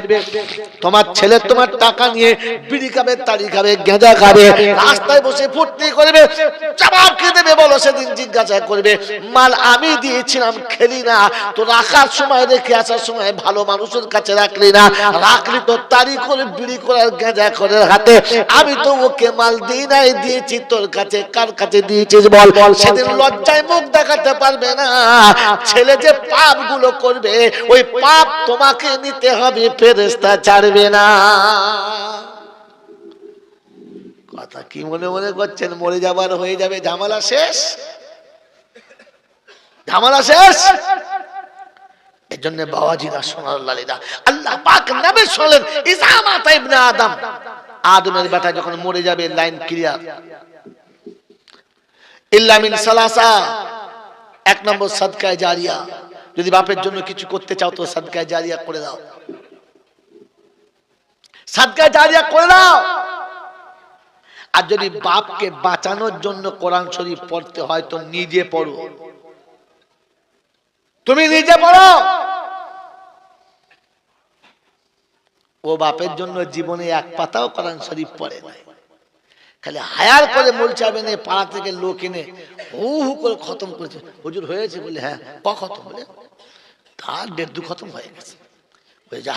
তোমার ছেলে তোমার টাকা নিয়ে বিড়ি খাবে, তাড়ি খাবে, গাঁজা খাবে, রাস্তায় বসে ফুর্তি করবে, জবাব কে দেবে বলো? সেদিন জিজ্ঞাসা করবে, মাল আমি দিয়েছিলাম খেলি না তো, রাখার সময় রেখে আসার সময় ভালো মানুষের কাছে রাখলি না, রাখলি তো তাড়ি করে বিড়ি করার গাঁজা করার হাতে, আমি তো ওকে মাল দিই নাই, দিয়েছি তোর কাছে, কার কাছে দিয়েছিস বল? সেদিন লজ্জায় মুখ দেখাতে পারবে না। ছেলে যে পাপ গুলো করবে ওই পাপ তোমাকে নিতে হবে, ফেরেশতা ছাড়বে না। কথা কি মনে মনে করছেন? মরে যাবার হয়ে যাবে, ঝামেলা শেষ, ঝামেলা শেষ। এই জন্য বাবাজিরা সোনার লালিরা, আল্লাহ পাক নবী বলেন, ইজামাত ইবনে আদম, আদমের বেটা যখন মরে যাবে, লাইন ক্লিয়ার, ইল্লা মিন সালাসা, 1 নম্বর সাদকায়ে জারিয়া। যদি বাপের জন্য কিছু করতে চাও তো সাদকায়ে জারিয়া করে দাও, সাদকায়ে জারিয়া করে দাও। আর যদি বাপকে বাঁচানোর জন্য কোরআন শরীফ পড়তে হয় তো নিজে পড়ো, তুমি নিজে পড়ো। ও বাপের জন্য জীবনে 1 পাতাও কোরআন শরীফ পড়ে নাই, খালি হায়ার করে মোলচাবে নে, পাড়া থেকে লোক এনে হু হু করে খতম করেছে। হুজুর হয়েছে বলে, হ্যাঁ খতম বলে, তার 1.5-2 খতম হয়ে গেছে। ওই যা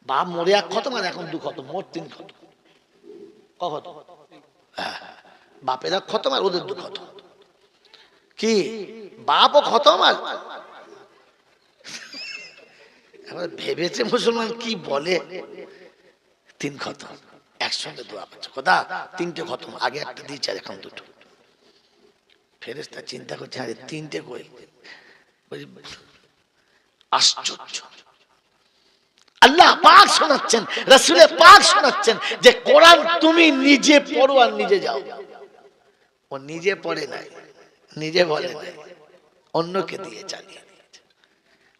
বাপ মরে 1 খতম, আর এখন 2 খতম, মোট 3 খতম। খতম, হ্যাঁ, বাপের 1 খতম আর ওদের 2 খতম। কি বাপও খতম, আর ভেবেছে মুসলমান কি বলে, 3 খতম একসঙ্গে দোয়া করছে, খোদা 3টে খতম, আগে 1টা দিয়েছে আর এখন 2টো। ফেরেশতা চিন্তা করছে, আরে 3টে কই? আশ্চর্য। আল্লাহ পাক শোনাচ্ছেন, রাসূল পাক শোনাচ্ছেন যে কোরআন তুমি নিজে পড়ো আর নিজে যাও। ও নিজে পড়ে নাই, নিজে বলে নাই, অন্যকে দিয়ে চালিয়ে দিয়েছে।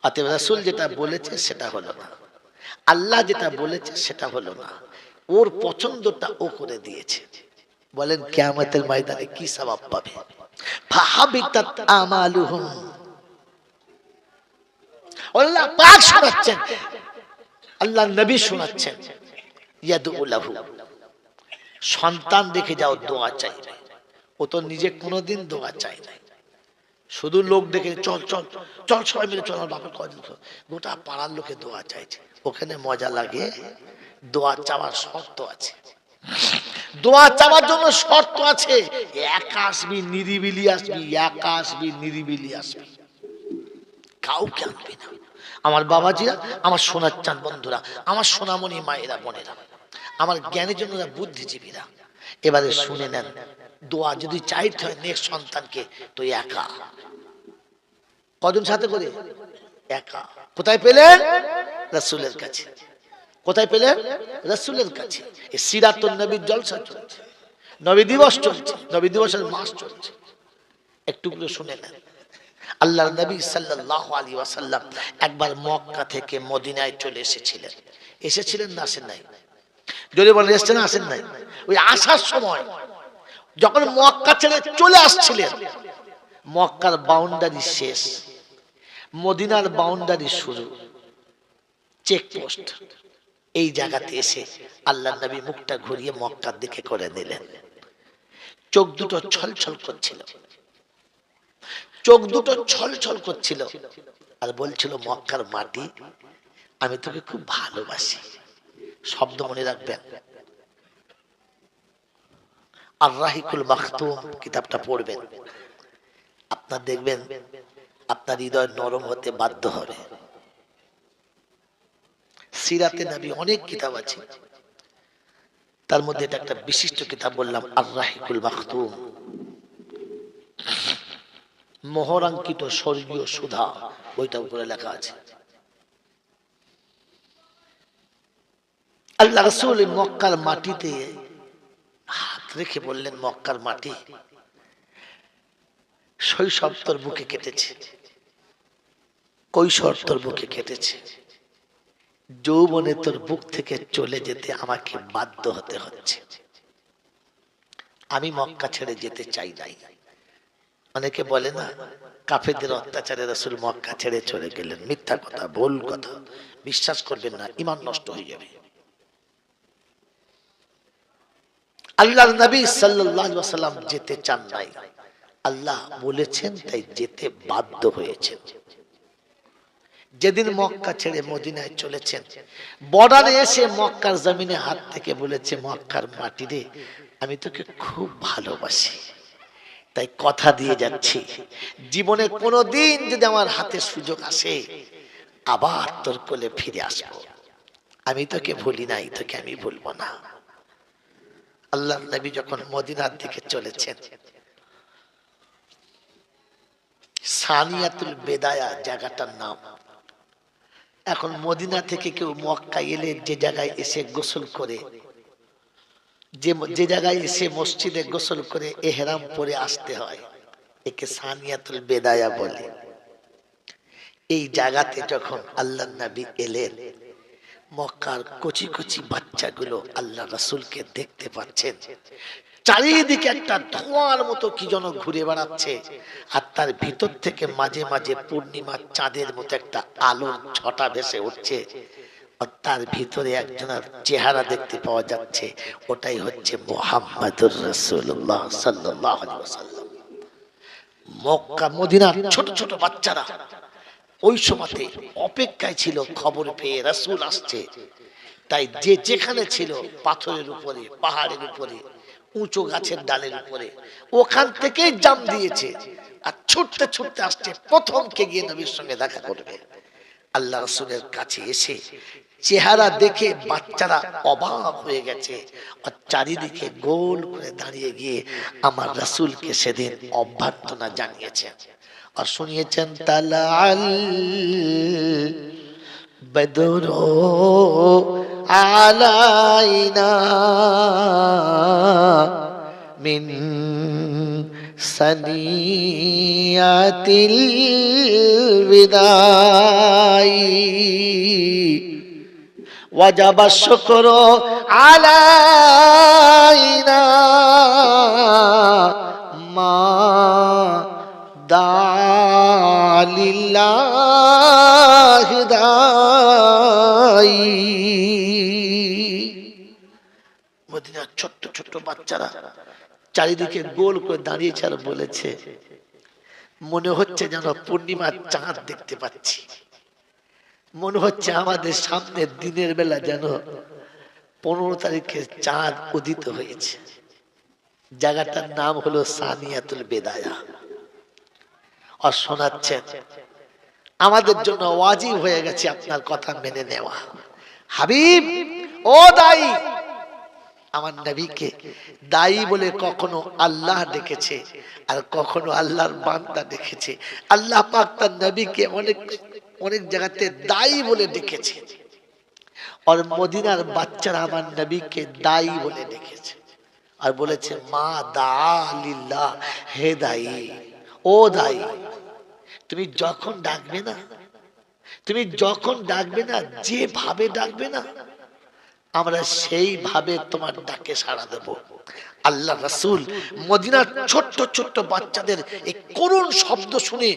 অতএব রাসূল যেটা বলেছে সেটা হলো না, আল্লাহ যেটা বলেছে সেটা হলো না, ওর পছন্দটা ও করে দিয়েছে। বলেন কিয়ামতের ময়দানে কি সওয়াব পাবে? ফাহাবিতাত আমালুহুম। আল্লাহ পাক শোনাচ্ছেন, আল্লাহ নবী শোনাচ্ছেন, ইয়াদু লাহু, সন্তান দেখে যাও দোয়া চাইবে। ও তো নিজে কোনোদিন দোয়া চায় না, শুধু লোক দেখে চল চল চল সবাই মিলে চল, বাপের কদিন গোটা পাড়ার লোকে দোয়া চাইছে। ওখানে মজা লাগে, দোয়া চাওয়ার শর্ত আছে, দোয়া চাওয়ার জন্য শর্ত আছে। একা আসবি, নিরিবিলি আসবি, একা আসবি, নিরিবিলি আসবি, কাউকে আনবি না। আমার বাবাজিরা, আমার সোনার চাঁদ বন্ধুরা, আমার সোনামণি মায়েরা, বোনেরা, আমার জ্ঞানের জন্য বুদ্ধিজীবীরা, এবারে শুনে নেন, দোয়া যদি চাইতে হয় নেক্সট সন্তানকে তো একা। কজন সাথে করে? একা। কোথায় পেলেন? রাসূলের কাছে। কোথায় পেলেন? রাসূলের কাছে। এই সিরাতুন নবীর জলসা চলছে, নবী দিবস চলছে, নবী দিবসের মাস চলছে, একটু করে শুনে নেন। আল্লাহর নবী সাল্লাল্লাহু আলাইহি ওয়াসাল্লাম একবার মক্কা থেকে মদিনায় চলে এসেছিলেন। এসেছিলেন না আসেন নাই? যদি বলেন এসেছেন আসেন নাই? ওই আসার সময় যখন মক্কা ছেড়ে চলে আসছিলেন, মক্কার বাউন্ডারি শেষ, মদিনার বাউন্ডারি শুরু, চেকপোস্ট। এই জায়গাতে এসে আল্লাহর নবী মুখটা ঘুরিয়ে মক্কার দিকে করে নিলেন। চোখ দুটো ছলছল করছিল, চোখ দুটো ছলছল করছিল, আর বলছিল, মক্কার মাটি, আমি তোকে খুব ভালোবাসি। শব্দ মনে রাখবেন, আর রাহিকুল মাখতুম কিতাবটা পড়বেন, আপনার দেখবেন আপনার হৃদয় নরম হতে বাধ্য হবে। সিরাতে নবী অনেক কিতাব আছে, তার মধ্যে এটা একটা বিশিষ্ট কিতাব বললাম, আর রাহিকুল মাখতুম, মোহরাঙ্কিত স্বর্গীয় সুধা, ওইটা উপরে লেখা আছে। আল্লাহ রাসূল মক্কার মাটিতে হাত রেখে বললেন, মক্কার মাটি, শৈশব তোর বুকে কেটেছে, কৈশোর তোর বুকে কেটেছে, যৌবনে তোর বুক থেকে চলে যেতে আমাকে বাধ্য হতে হচ্ছে। আমি মক্কা ছেড়ে যেতে চাই নাই। অনেকে বলে না, কাফেরদের অত্যাচারে রাসূল মক্কা ছেড়ে চলে গেলেন। মিথ্যা কথা, ভুল কথা, বিশ্বাস করবেন না, ঈমান নষ্ট হয়ে যাবে। আল্লাহর নবী সাল্লাল্লাহু আলাইহি ওয়াসাল্লাম যেতে চান নাই, আল্লাহ বলেছেন তাই যেতে বাধ্য হয়েছেন। যেদিন মক্কা ছেড়ে মদিনায় চলেছেন, বর্ডারে এসে মক্কার জমিনে হাত থেকে বলেছে, মক্কার মাটি রে, আমি তোকে খুব ভালোবাসি, তাই কথা দিয়ে যাচ্ছি, জীবনে কোনোদিন যদি আমার হাতে সুযোগ আসে, আবার তোর কোলে ফিরে আসবো। আমি তোকে ভুলি নাই, তোকে আমি ভুলবো না। আল্লাহর নবী যখন মদিনার দিকে চলেছেন, সানিয়াতুল বেদায়া জায়গাটার নাম। এখন মদিনা থেকে কেউ মক্কা এলে যে জায়গায় এসে গোসল করে, যে জায়গায় এসে মসজিদে গোসল করে এহরাম পরে আসতে হয়, একে সানিয়াতুল বেদায়া বলে। এই জায়গাতে যখন আল্লাহর নবী এলেন, মক্কার কচি কচি বাচ্চাগুলো আল্লাহ রাসূলকে দেখতে পাচ্ছেন, চারিদিকে একটা ধোঁয়ার মতো কি যেন ঘুরে বেড়াচ্ছে, আর তার ভিতর থেকে মাঝে মাঝে পূর্ণিমার চাঁদের মতো একটা আলোর ছটা ভেসে উঠছে, আর তার ভিতরে একজনের চেহারা দেখতে পাওয়া যাচ্ছে, ওটাই হচ্ছে মুহাম্মাদুর রাসূলুল্লাহ সাল্লাল্লাহু আলাইহি ওয়াসাল্লাম। মক্কা মদিনার ছোট ছোট বাচ্চারা ওই সময়তে অপেক্ষায় ছিল, খবর পেয়ে রাসূল আসছে, তাই যে যেখানে ছিল, পাথরের উপরে, পাহাড়ের উপরে, উঁচু গাছের ডালের উপরে, ওখান থেকেই জাম দিয়েছে আর ছুটতে ছুটতে আসছে, প্রথম কে গিয়ে নবীর সঙ্গে দেখা করবে। আল্লাহ রাসূলের কাছে এসে চেহারা দেখে বাচ্চারা অবাক হয়ে গেছে, আর চারিদিকে গোল করে দাঁড়িয়ে গিয়ে আমার রাসূলকে সেদিন অভ্যর্থনা জানিয়েছে আর শুনিয়েছেন, তালাল বদরু আলাইনা মিন সানিয়াতিল বিদাই ওয়াজাবা শুকরু আলাইনা মা দালিল্লাহ দাই। মদিনার ছোট্ট ছোট্ট বাচ্চারা চারিদিকে গোল করে দাঁড়িয়েছে আর বলেছে, মনে হচ্ছে যেন পূর্ণিমার চাঁদ দেখতে পাচ্ছি, মনে হচ্ছে আমাদের সামনে দিনের বেলা যেন 15 তারিখে চাঁদ উদিত হয়েছে। জায়গাটার নাম হলো সানিয়াতুল বেদায়া। আর শোনাচ্ছেন, আমাদের জন্য ওয়াজিব হয়ে গেছে আপনার কথা মেনে নেওয়া। হাবিব ও দায়ী, আমার নবীকে দায়ী বলে কখনো আল্লাহ ডেকেছে আর কখনো আল্লাহর বান্দা ডেকেছে। আল্লাহ পাক তার নবীকে অনেক অনেক জায়গাতে দায়ী বলে ডেকেছে, আর মদিনার বাচ্চারা আমার নবীকে দায়ী বলে ডেকেছে আর বলেছে, মা দালিল্লাহ, হে দায়ী, ও দায়ী, তুমি যখন ডাকবে না, তুমি যখন ডাকবে না, যেভাবে ডাকবে না, আমরা সেইভাবে তোমার ডাকে সাড়া দেব। আল্লাহ রাসূল মদিনার ছোট্ট ছোট্ট বাচ্চাদের এই করুণ শব্দ শুনে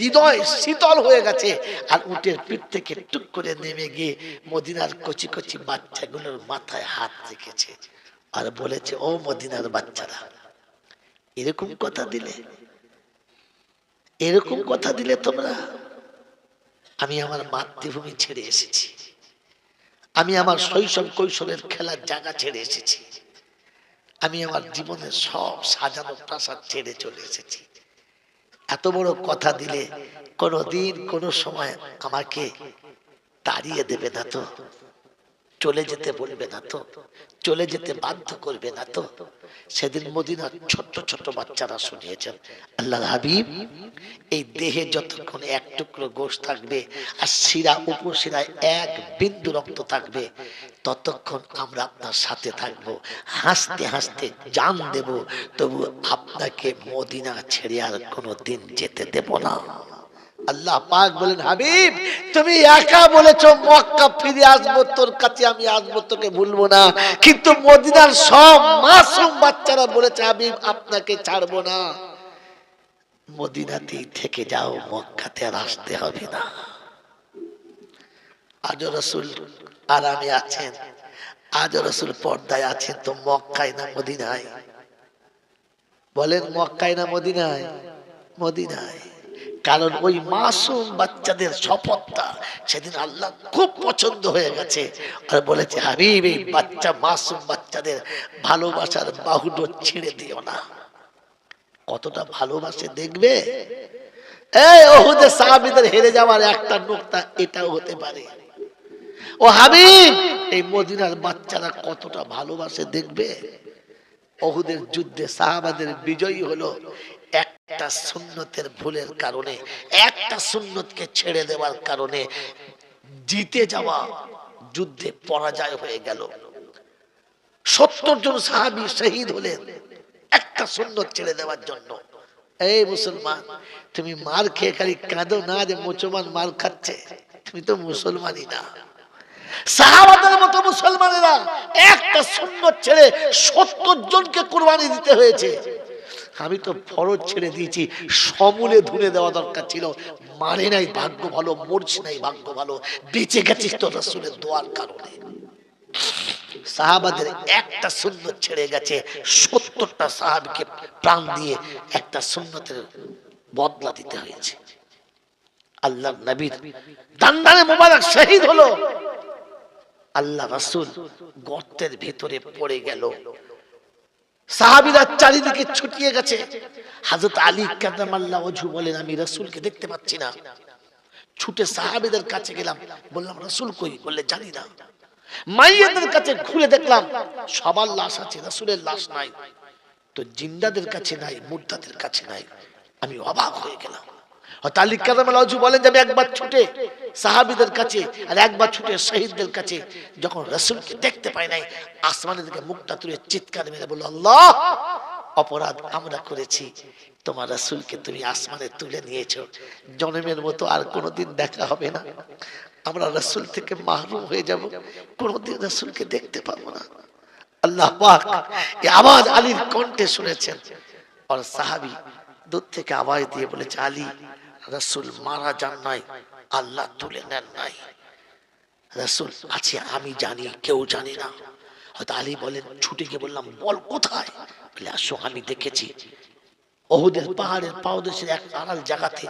হৃদয় শীতল হয়ে গেছে, আর উটের পিঠ থেকে টুক করে নেমে গিয়ে মদিনার কচি কচি বাচ্চাগুলোর মাথায় হাত রেখেছে আর বলেছে, ও মদিনার বাচ্চারা, এরকম কথা দিলে, এরকম কথা দিলে তোমরা? আমি আমার মাতৃভূমি ছেড়ে এসেছি, আমি আমার শৈশব কৈশোরের খেলার জায়গা ছেড়ে এসেছি, আমি আমার জীবনের সব সাজানো প্রাসাদ ছেড়ে চলে এসেছি, এত বড় কথা দিলে কোনদিন কোন সময় আমাকে তাড়িয়ে দেবে না তো, চলে যেতে বলবে না তো, চলে যেতে বাধ্য করবে না তো? সেদিন মদিনার ছোট্ট ছোট্ট বাচ্চারা শুনিয়েছেন আল্লাহর হাবিব, এই দেহে যতক্ষণ এক টুকরো গোশত থাকবে আর শিরা উপশিরায় এক বিন্দু রক্ত থাকবে, ততক্ষণ আমরা আপনার সাথে থাকবো, হাসতে হাসতে জান দেব, তবু আপনাকে মদিনা ছেড়ে আর কোনোদিন যেতে দেব না। আল্লাহ পাক বলেন, হাবিব তুমি একা বলেছো মক্কা ফিরে আসবো, তোর কাছে আমি আসবো, তোকে ভুলবো না, কিন্তু মদিনার সব মাসুম বাচ্চারা বলেছে হাবিব আপনাকে ছাড়বো না, মদিনাতেই থেকে যাও, মক্কাতে আর আসতে হবে না। আজও রাসূল আরামে আছেন, আজও রাসূল পর্দায় আছেন, তো মক্কায় না মদিনায়? বলেন মক্কায় না মদিনায়? মদিনায়। কারণ ওই মাসুম বাচ্চাদের শপথটা সেদিন আল্লাহ খুব পছন্দ হয়ে গেছে আর বলেছে, হাবিব এই বাচ্চা মাসুম বাচ্চাদের ভালোবাসার বাহুডো ছেড়ে দিও না। কতটা ভালোবাসে দেখবে। এই ওহুদে সাহাবীদের হেরে যাওয়ার একটা নুকতা এটাও হতে পারে। ও হাবিব এই মদিনার বাচ্চারা কতটা ভালোবাসে দেখবে। ওহুদের যুদ্ধে সাহাবাদের বিজয়ী হলো একটা সুন্নতের ভুলের কারণে, একটা সুন্নতকে ছেড়ে দেওয়ার কারণে জিতে যাওয়া যুদ্ধে পরাজয় হয়ে গেল। 70 জন সাহাবী শহীদ হলেন একটা সুন্নত ছেড়ে দেওয়ার জন্য। এই মুসলমান, তুমি মার খেয়ে খালি কাঁদো না যে মুসলমান মার খাচ্ছে, তুমি তো মুসলমানই না। সাহাবাদের মতো মুসলমানেরা একটা সুন্নত ছেড়ে 70 জনকে কুরবানি দিতে হয়েছে। আমি তো ফরজ ছেড়ে দিয়েছি, সমূলে ধুলে দেওয়া দরকার ছিল, মানে নাই ভাগ্য ভালো, মরছি নাই ভাগ্য ভালো, বেঁচে গেছিস তো রাসূলের দোয়ার কারণে। সাহাবাদের একটা সুন্নত ছেড়ে গেছে, 70টা সাহাবীকে প্রাণ দিয়ে একটা সুন্নতের বদলা দিতে হয়েছে। আল্লাহর নবীর দান্দানে মোবারক শহীদ হলো, আল্লাহ রাসূল গর্তের ভিতরে পড়ে গেল, সাহাবীরা চারিদিকে ছুটিয়ে গেছে। হযরত আলী কারামাল্লাহু ওয়াজহু বলেন, আমি রাসূলকে দেখতে পাচ্ছি না। ছুটে সাহাবীদের কাছে গেলাম, বললাম রাসূল কই? বললে জানি না। মাইয়াদের কাছে ঘুরে দেখলাম সবার লাশ আছে, রাসূলের লাশ নাই। তো জিন্দাদের কাছে নাই, মুর্দাদের কাছে নাই। আমি অবাক হয়ে গেলাম। হযরত আলী কারামাল্লাহু ওয়াজহু বলেন যে আমি একবার ছুটে সাহাবীদের কাছে আর একবার ছুটে শহীদদের কাছে যখন রাসূলকে দেখতে পাই নাই, আসমানের দিকে মুখটা তুলে চিৎকার মেরে বলল, আল্লাহ অপরাধ আমরা করেছি, তোমার রাসূলকে তুমি আসমানে তুলে নিয়েছো, জনমের মতো আর কোনোদিন দেখা হবে না, আমরা রাসূল থেকে মাহরুম হয়ে যাব, কোনোদিন রাসূলকে দেখতে পাবো না। আল্লাহ পাক এই আওয়াজ আলীর কণ্ঠে শুনেছেন আর সাহাবী দূর থেকে আওয়াজ দিয়ে বলেছে, আলী রাসূল মারা যান নাই, আল্লাহ তুলে নেন নাই, রাসূল আছে আমি জানি, কেউ জানে না। হয়তো আলী বলেন, ছুটে গিয়ে বললাম বল কোথায়? বলে আসো আমি দেখেছি, ওহুদের পাহাড়ের পাদদেশের এক আড়াল জায়গাতে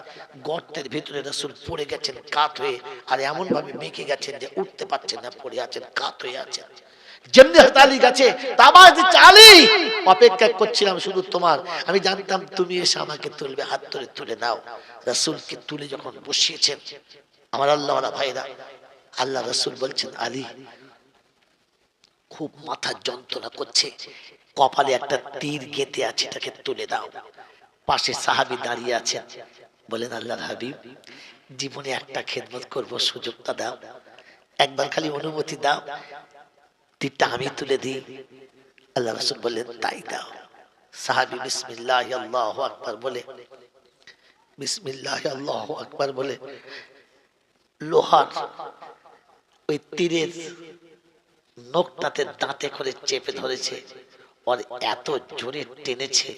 গর্তের ভিতরে রাসূল পড়ে গেছেন কাত হয়ে, আর এমন ভাবে মেকে গেছেন যে উঠতে পারছেন না, পড়ে আছেন, কাত হয়ে আছেন। যেমনি হযরত আলী গেছে তাবাজ আলী অপেক্ষা করছিলাম শুধু তোমার, আমি জানতাম তুমি এসে আমাকে তুলবে, হাত ধরে তুলে নাও। রাসূলকে তুলে যখন বসিয়েছেন আমার আল্লাহওয়ালা ভাইরা, আল্লাহ রাসূল বলছেন, আলী খুব মাথা যন্ত্রণা করছে, কপালে একটা তীর গেঁথে আছে, এটাকে তুলে দাও। পাশে সাহাবী দাঁড়িয়ে আছেন, বলেন আল্লাহর হাবিব জীবনে একটা খেদমত করব, সুযোগটা দাও, একবার খালি অনুমতি দাও, তীরটা আমি তুলে দিই। আল্লাহ রাসূল বললেন তাই দাও। সাহাবী বিসমিল্লাহ আল্লাহু আকবার বলে, বিসমিল্লাহ আল্লাহু আকবার বলে লোহার ওই তীরের নখটাতে দাঁতে করে চেপে ধরেছে, আর এত জোরে টেনেছে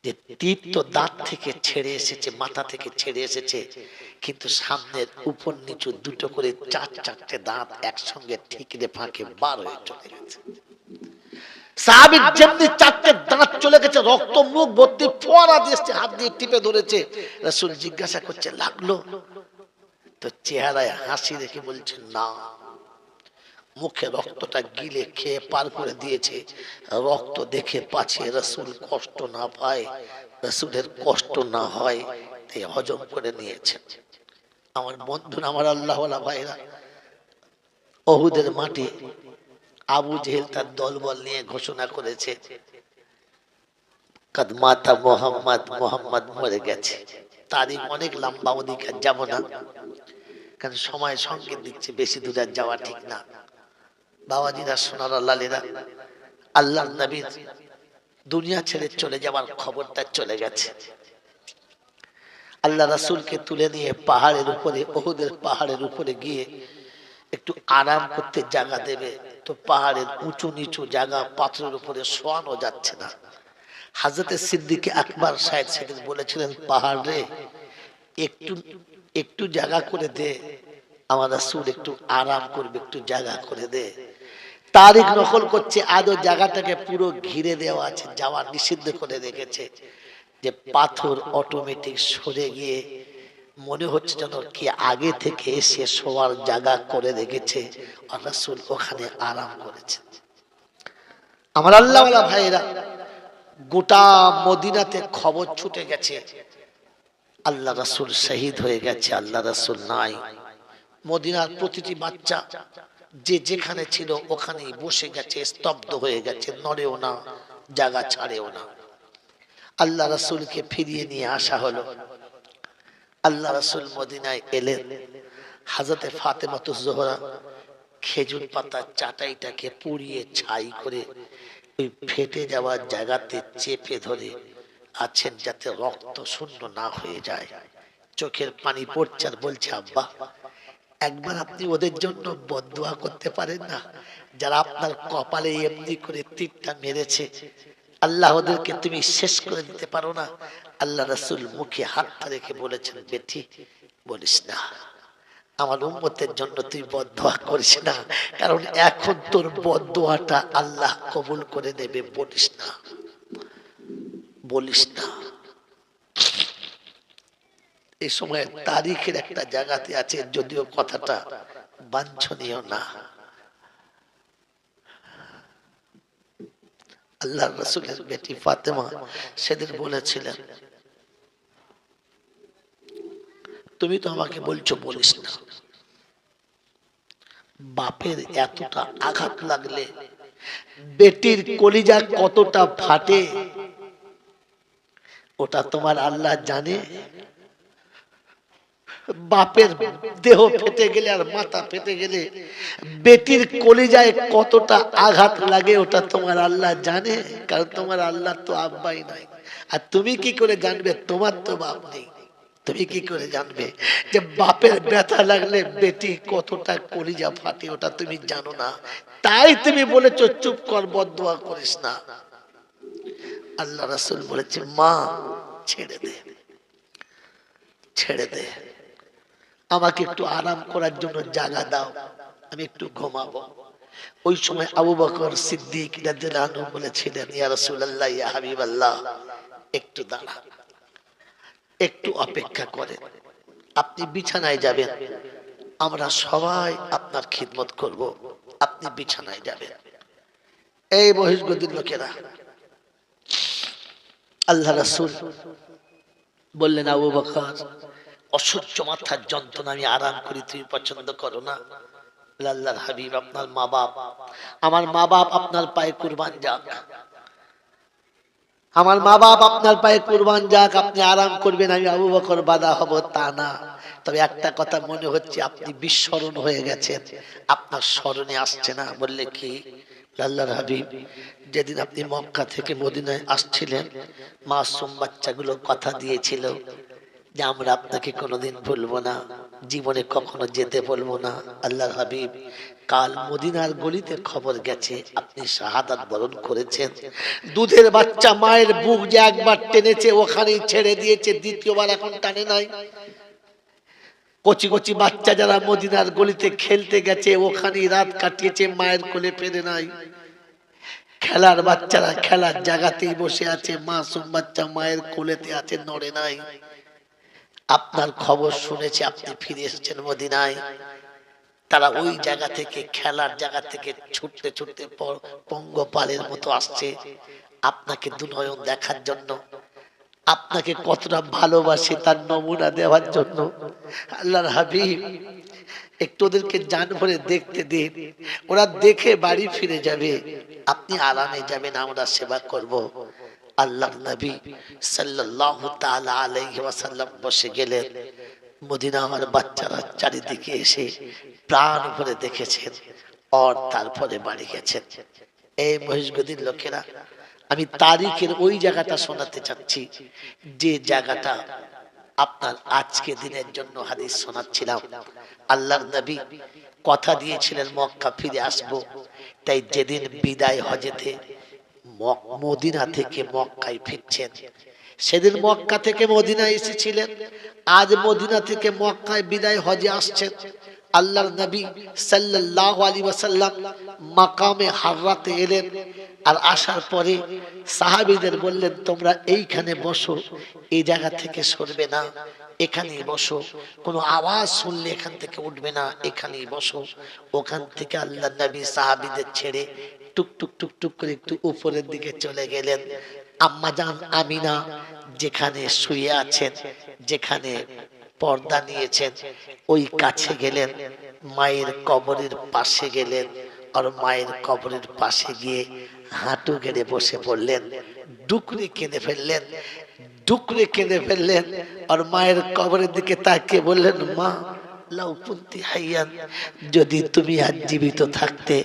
যে তীর তো দাঁত থেকে ছেড়ে এসেছে, মাথা থেকে ছেড়ে এসেছে, কিন্তু সামনের উপর নিচু দুটো করে চারটে দাঁত একসঙ্গে ঠিকরে ফাঁকে বার হয়ে চলে গেছে। সাহাবী যেমনি চারটে দাঁত চলে গেছে, রক্ত মুখ ভর্তি ফোয়ারা দিয়েছে, হাত দিয়ে টিপে ধরেছে। রাসূল জিজ্ঞাসা করছে লাগলো? তো চেহারায় হাসি রেখে বলছে না। মুখে রক্তটা গিলে খেয়ে পার করে দিয়েছে, রক্ত দেখে পাছে রাসূল কষ্ট না পায়, রাসূলের কষ্ট না হয় তাই হজম করে নিয়েছেন। আমার বন্ধুরা, আমার আল্লাহওয়ালা ভাইরা, উহুদের মাটি আবু জেহেল তার দলবল নিয়ে ঘোষণা করেছে, কাদ মাতা মোহাম্মদ, মোহাম্মদ মরে গেছে। তারিখ অনেক লম্বা, ওদিকে যাব না, কারণ সময় সংকেত দিচ্ছে বেশি দূরে যাওয়া ঠিক না। বাবাজিরা, সোনার লালেরা, আল্লাহর নবীর দুনিয়া ছেড়ে চলে যাওয়ার খবরটা চলে গেছে। আল্লাহ রাসূলকে তুলে নিয়ে পাহাড়ের উপরে, উহুদের পাহাড়ের উপরে গিয়ে একটু আরাম করতে জায়গা দেবে, তো পাহাড়ের উঁচু নিচু জায়গা, পাথরের উপরে শোয়ানো যাচ্ছে না। হযরতে সিদ্দিক আকবর সাহেব সেদিন বলেছিলেন, পাহাড় রে, একটু একটু জায়গা করে দে, আমার রাসূল একটু আরাম করবে, একটু জায়গা করে দে। তারিখ নকল করছে, আদৌ জায়গাটাকে পুরো ঘিরে দেওয়া আছে, যাওয়া নিষিদ্ধ করে রেখেছে, যে পাথর অটোমেটিক সরে গিয়ে মনে হচ্ছে যেন কি আগে থেকে এসে শোয়ার জায়গা করে রেখেছে, আর রাসূল ওখানে আরাম করেছে। আমার আল্লাহওয়ালা ভাইরা, গোটা মদিনাতে খবর ছুটে গেছে আল্লাহ রাসূল শহীদ হয়ে গেছে, আল্লাহ রাসূল নাই। মদিনার প্রতিটি বাচ্চা যে যেখানে ছিল ওখানেই বসে গেছে, স্তব্ধ হয়ে গেছে, নড়েও না, জায়গা ছাড়েও না। আল্লাহ রাসূলকে ফিরিয়ে নিয়ে আসা হলো। আল্লাহ রাসূল মদিনায় এলেন। হযরতে ফাতেমাতুজ জোহরা খেজুর পাতার চাটাইটাকে পুড়িয়ে ছাই করে ওই ফেটে যাওয়ার জায়গাতে চেপে ধরে আছেন, যাতে রক্ত শূন্য না হয়ে যায়। চোখের পানি পড়ছে আর বলছে, আব্বা, একবার আপনি ওদের জন্য বদদুয়া করতে পারেন না, যারা আপনার কপালে এমনি করে তীরটা মেরেছে, আল্লাহ ওদেরকে তুমি শেষ করে দিতে পারো না? আল্লাহ রাসূল মুখে হাতটা রেখে বলেছেন, বেটি বলিস না, আমার উম্মতের জন্য তুই বদদুয়া করিস না, কারণ এখন তোর বদদুয়াটা আল্লাহ কবুল করে নেবে, বলিস না, বলিস না। এই সময় তারিখের একটা জায়গাতে আছে, যদিও কথাটা বাঞ্ছনীয় না। আল্লাহ রাসূলের বেটি ফাতেমা সেদিন বলেছিলেন, তুমি তো আমাকে বলছো বলিস না, বাপের এতটা আঘাত লাগলে বেটির কলিজা কতটা ফাটে ওটা তোমার আল্লাহ জানে। বাপের দেহ ফেটে গেলে আর মাথা ফেটে গেলে বেটির কলিজায় কতটা আঘাত লাগে ওটা তোমার আল্লাহ জানে, কারণ তোমার আল্লাহ তো আব্বাই নাই। আর তুমি কি করে জানবে, তোমার তো বাপ নেই, তুমি কি করে জানবে যে বাপের ব্যথা লাগলে বেটি কতটা কলিজা ফাটে, ওটা তুমি জানো না, তাই তুমি বলেছো চুপ কর, বদদুয়া করিস না। আল্লাহ রাসূল বলেছে, মা ছেড়ে দে, ছেড়ে দে, আমাকে একটু আরাম করার জন্য জায়গা দাও, আমি একটু ঘুমাবো। ওই সময় আবু বকর সিদ্দিক রাদিয়াল্লাহু আনহু বলেছিলেন, ইয়া রাসূলুল্লাহ, ইয়া হাবিবাল্লাহ, একটু দাঁড়ান, একটু অপেক্ষা করেন, আপনি বিছানায় যাবেন, আমরা সবাই আপনার খিদমত করব, আপনি বিছানায় যাবেন। এই বহিষ্গতির লোকেরা, আল্লাহ রাসূল বললেন, আবু বকর, অসহ্য মাথার যন্ত্রণা, আমি আরাম করি, তুমি পছন্দ করো না? আল্লাহর হাবিব, আপনার মা বাপ, আমার মা বাপ আপনার পায়ে কুরবান যাক, আমার মা বাপ আপনার পায়ে কুরবান যাক, আপনি আরাম করবেন, আমি আবু বকর বাধা হব তা না। তবে একটা কথা মনে হচ্ছে আপনি বিস্মরণ হয়ে গেছেন, আপনার স্মরণে আসছে না। বললে কি? আল্লাহর হাবিব, যেদিন আপনি মক্কা থেকে মদিনায় আসছিলেন, মাসুম বাচ্চাগুলো কথা দিয়েছিল যে আমরা আপনাকে কোনোদিন ভুলবো না, জীবনে কখনো যেতে বলবো না। আল্লাহর হাবিব, কাল মদিনার গলিতে খবর গেছে আপনি শাহাদাত বরণ করেছেন। দুধের বাচ্চা মায়ের বুক যে একবার টেনেছে ওখানেই ছেড়ে দিয়েছে, দ্বিতীয়বার এখন টানে নাই। কচি কচি বাচ্চা যারা মদিনার গলিতে খেলতে গেছে ওখানেই রাত কাটিয়েছে, মায়ের কোলে ফেরে নাই। খেলার বাচ্চারা খেলার জায়গাতেই বসে আছে, মাসুম বাচ্চা মায়ের কোলেতে আছে, নড়ে নাই। আপনার খবর শুনেছে, আপনি ফিরে এসেছেন মদিনায়, তারা ওই জায়গা থেকে, খেলার জায়গা থেকে ছুটতে ছুটতে পঙ্গপালের মতো আসছে আপনাকে দুনয়ন দেখার জন্য। আপনাকে কতটা ভালোবাসে তার নমুনা দেওয়ার জন্য। আল্লাহর হাবিব একটু ওদেরকে জান ভরে দেখতে দিন, ওরা দেখে বাড়ি ফিরে যাবে, আপনি আরামে যাবেন, আমরা সেবা করব। আল্লাহর নবী সাল্লাল্লাহু তাআলা আলাইহি ওয়াসাল্লাম বসে গেলেন। মদিনার বাচ্চারা চারিদিকে এসে প্রাণ ভরে দেখেছেন, আর তারপরে বাড়ি গেছেন। এই মহিষগদির লোকেরা, আমি তারিখের ওই জায়গাটা শোনাতে চাচ্ছি যে জায়গাটা আপনার আজকে দিনের জন্য হাদিস শোনাচ্ছিলাম। আল্লাহর নবী কথা দিয়েছিলেন মক্কা ফিরে আসব, তাই যেদিন বিদায় হজেতে মদিনা থেকে মক্কায় ফিরছেন, সেদিন মক্কা থেকে মদিনা এসেছিলেন, আজ মদিনা থেকে মক্কায় বিদায় হজে আসছেন। আল্লাহর নবী সাল্লাল্লাহু আলাইহি ওয়াসাল্লাম মাকামে হাররাতে এলেন, আর আসার পরে সাহাবীদের বললেন, তোমরা এইখানে বসো, এই জায়গা থেকে সরবে না, এখানেই বসো, কোনো আওয়াজ শুনলে এখান থেকে উঠবে না, এখানেই বসো। ওখান থেকে আল্লাহর নবী সাহাবীদের ছেড়ে টুক টুক টুক টুক করে একটু উপরের দিকে চলে গেলেন। আম্মা জান আমিনা যেখানে শুয়ে আছেন, যেখানে পর্দা নিয়েছেন, ওই কাছে গেলেন, মায়ের কবরের পাশে গেলেন, আর মায়ের কবরের পাশে গিয়ে হাঁটু গেড়ে বসে পড়লেন, ডুকরে কেঁদে ফেললেন, ডুকরে কেঁদে ফেললেন, আর মায়ের কবরের দিকে তাকিয়ে বললেন, মা লাউ কুনতি হাইয়ান, যদি তুমি আজ জীবিত থাকতে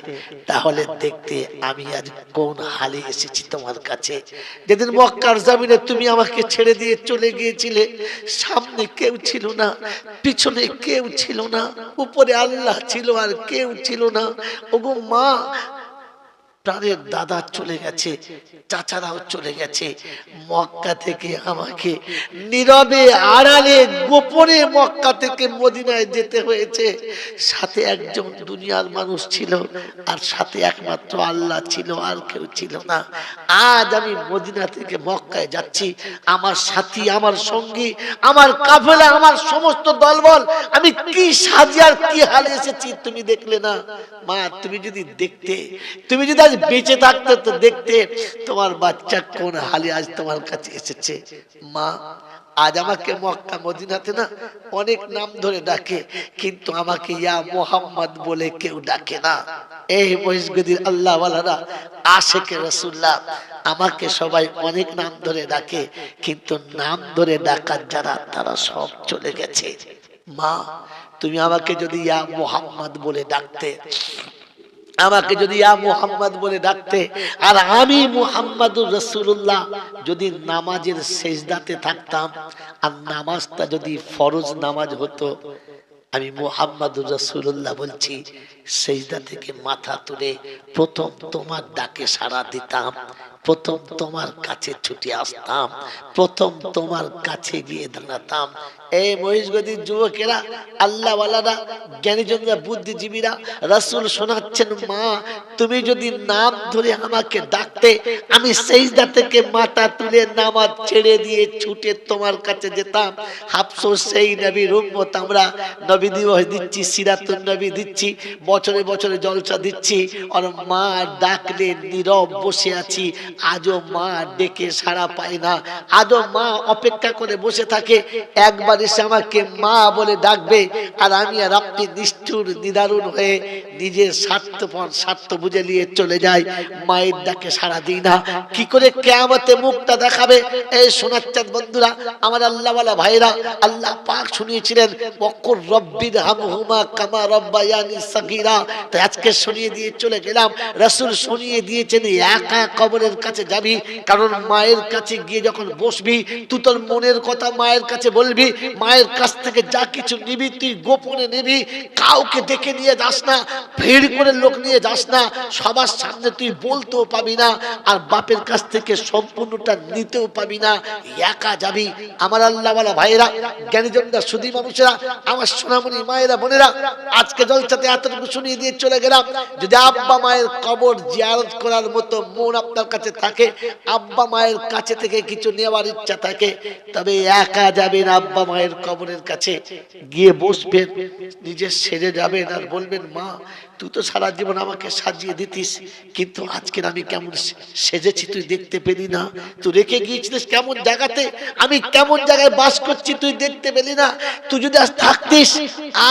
তাহলে দেখতে আমি আজ কোন হালে এসেছি তোমার কাছে। যেদিন মক্কার জমিনে তুমি আমাকে ছেড়ে দিয়ে চলে গিয়েছিলে, সামনে কেউ ছিল না, পিছনে কেউ ছিল না, উপরে আল্লাহ ছিল আর কেউ ছিল না। ওগো মা, প্রাণের দাদা চলে গেছে, চাচারাও চলে গেছে, মক্কা থেকে আমাকে নীরবে আড়ালে গোপনে মক্কা থেকে মদিনায় যেতে হয়েছে। সাথে একজন দুনিয়ার মানুষ ছিল, আর সাথে একমাত্র আল্লাহ ছিল, আর কেউ ছিল না। আজ আমি মদিনা থেকে মক্কায় যাচ্ছি, আমার সাথী, আমার সঙ্গী, আমার কাফেলা, আমার সমস্ত দলবল, আমি কি সাজিয়ার কি হালে এসেছি তুমি দেখলে না? মা, তুমি যদি দেখতে, তুমি যদি বেঁচে থাকতে তো দেখতে তোমার বাচ্চা কোন হালে আজ তোমার কাছে এসেছে। মা, আজ আমাকে মক্কা মদিনাতে না অনেক নাম ধরে ডাকে, কিন্তু আমাকে ইয়া মুহাম্মদ বলে কেউ ডাকে না। এই মহিষগদির আল্লাহ ওয়ালারা, আশিকে রাসূলুল্লাহ, আমাকে সবাই অনেক নাম ধরে ডাকে, কিন্তু নাম ধরে ডাকার যারা, তারা সব চলে গেছে। মা, তুমি আমাকে যদি ইয়া মুহাম্মদ বলে ডাকতে, আমাকে যদি ইয়া মুহাম্মদ বলে ডাকতে, আর আমি মুহাম্মাদুর রাসূলুল্লাহ যদি নামাজের সেজদাতে থাকতাম, আর নামাজটা যদি ফরজ নামাজ হতো, আমি মুহাম্মাদুর রাসূলুল্লাহ বলছি, সেজদা থেকে মাথা তুলে প্রথম তোমার ডাকে সাড়া দিতাম, প্রথম তোমার কাছে ছুটে আসতাম, প্রথম তোমার কাছে গিয়ে দাঁড়াতাম। এই মহিষগদির যুবকেরা, আল্লাহ ওয়ালারা, জ্ঞানীজনরা, বুদ্ধিজীবীরা, রাসূল শোনাচ্ছেন, মা, তুমি যদি নাম ধরে আমাকে ডাকতে, আমি সেজদা থেকে মাথা তুলে নামাজ ছেড়ে দিয়ে ছুটে তোমার কাছে যেতাম। আফসোস, সেই নবীর উম্মত আমরা, নবী দিবস দিচ্ছি, সিরাতুন নবী দিচ্ছি, বছরে বছরে জলসা দিচ্ছি, আর মা ডাকলে নীরব বসে আছি। আজও মা ডেকে সাড়া পায় না, আজও মা অপেক্ষা করে বসে থাকে, একবার এসে আমাকে মা বলে ডাকবে, আর আমি আর আপনি নিষ্ঠুর নিদারুণ হয়ে নিজের স্বার্থ বুঝে নিয়ে চলে যাই, মায়ের ডাকে সাড়া দিই না। কি করে কিয়ামতে মুখটা দেখাবে? এই শোনাচ্ছেন বন্ধুরা, আমার আল্লাহওয়ালা ভাইরা, আল্লাহ পাক শুনিয়েছিলেন, ওয়াকুর রব্বির হামহুমা কামা রব্বায়ানি সাগীরা। তাই আজকে শুনিয়ে দিয়ে চলে গেলাম, রাসূল শুনিয়ে দিয়েছেন, একা কবরের কাছে যাবি, কারণ মায়ের কাছে গিয়ে যখন বসবি, তুই তোর মনের কথা মায়ের কাছে বলবি, মায়ের কাছ থেকে যা কিছু নিবি তুই গোপনে নিবি, কাউকে ডেকে নিয়ে যাস না, ভিড় করে লোক নিয়ে যাস না, সবার সামনে তুই বলতেও পাবি না, আর বাপের কাছ থেকে সম্পূর্ণটা নিতেও পাবি না, একা যাবি। আমার আল্লাহওয়ালা ভাইয়েরা, জ্ঞানীজনরা, সুধী মানুষেরা, আমার সোনামণি মায়েরা, বোনেরা, আজকে জলসাতে এতটুকু শুনিয়ে দিয়ে চলে গেলাম। যদি আব্বা মায়ের কবর জিয়ারত করার মতো মন আপনার কাছে থাকে, আব্বা মায়ের কাছে থেকে কিছু নেওয়ার ইচ্ছা থাকে, তবে একা যাবেন আব্বা মায়ের কবরের কাছে, গিয়ে বসবেন, নিজে সেরে যাবেন, আর বলবেন, মা, তুই তো সারা জীবন আমাকে সাজিয়ে দিতিস, কিন্তু আজকে আমি কেমন সেজেছি তুই দেখতে পেলি না? তুই রেখে গিয়েছিলিস কেমন জায়গাতে, আমি কেমন জায়গায় বাস করছি তুই দেখতে পেলি না? তুই যদি আজ থাকতিস,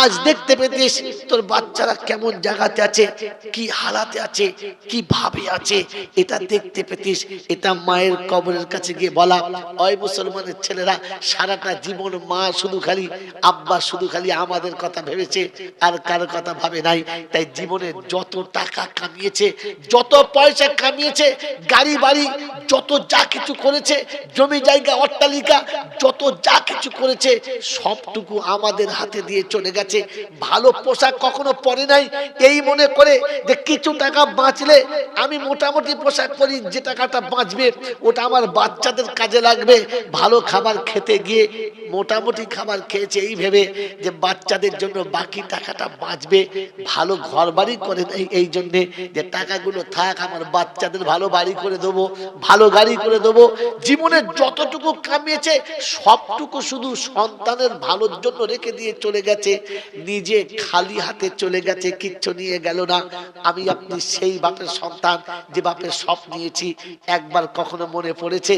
আজ দেখতে পেতিস তোর বাচ্চারা কেমন জায়গাতে আছে, কি হালাতে আছে, কি ভাবে আছে, এটা দেখতে পেতিস। এটা মায়ের কবরের কাছে গিয়ে বলা। ওই মুসলমানের ছেলেরা সারাটা জীবন মা শুধু খালি, আব্বা শুধু খালি আমাদের কথা ভেবেছে, আর কারো কথা ভাবে নাই। তাই জীবনে যত টাকা কামিয়েছে, যত পয়সা কামিয়েছে, গাড়ি বাড়ি যত যা কিছু করেছে, জমি জায়গা অট্টালিকা যত যা কিছু করেছে, সবটুকু আমাদের হাতে দিয়ে চলে গেছে। ভালো পোশাক কখনো পরে নাই, এই মনে করে যে কিছু টাকা বাঁচলে আমি মোটামুটি পোশাক পরি, যে টাকাটা বাঁচবে ওটা আমার বাচ্চাদের কাজে লাগবে। ভালো খাবার খেতে গিয়ে মোটামুটি খাবার খেয়েছে এই ভেবে যে বাচ্চাদের জন্য বাকি টাকাটা বাঁচবে। ভালো ঘর বাড়ি করে নেই এই জন্যে যে টাকাগুলো থাক, আমার বাচ্চাদের ভালো বাড়ি করে দেবো, ভালো গাড়ি করে দেবো। জীবনে যতটুকু কামিয়েছে সবটুকু শুধু সন্তানের ভালোর জন্য রেখে দিয়ে চলে গেছে, নিজে খালি হাতে চলে গেছে, কিচ্ছু নিয়ে গেল না। আমি আপনি সেই বাপের সন্তান যে বাপের সব নিয়েছি। একবার কখনো মনে পড়েছে,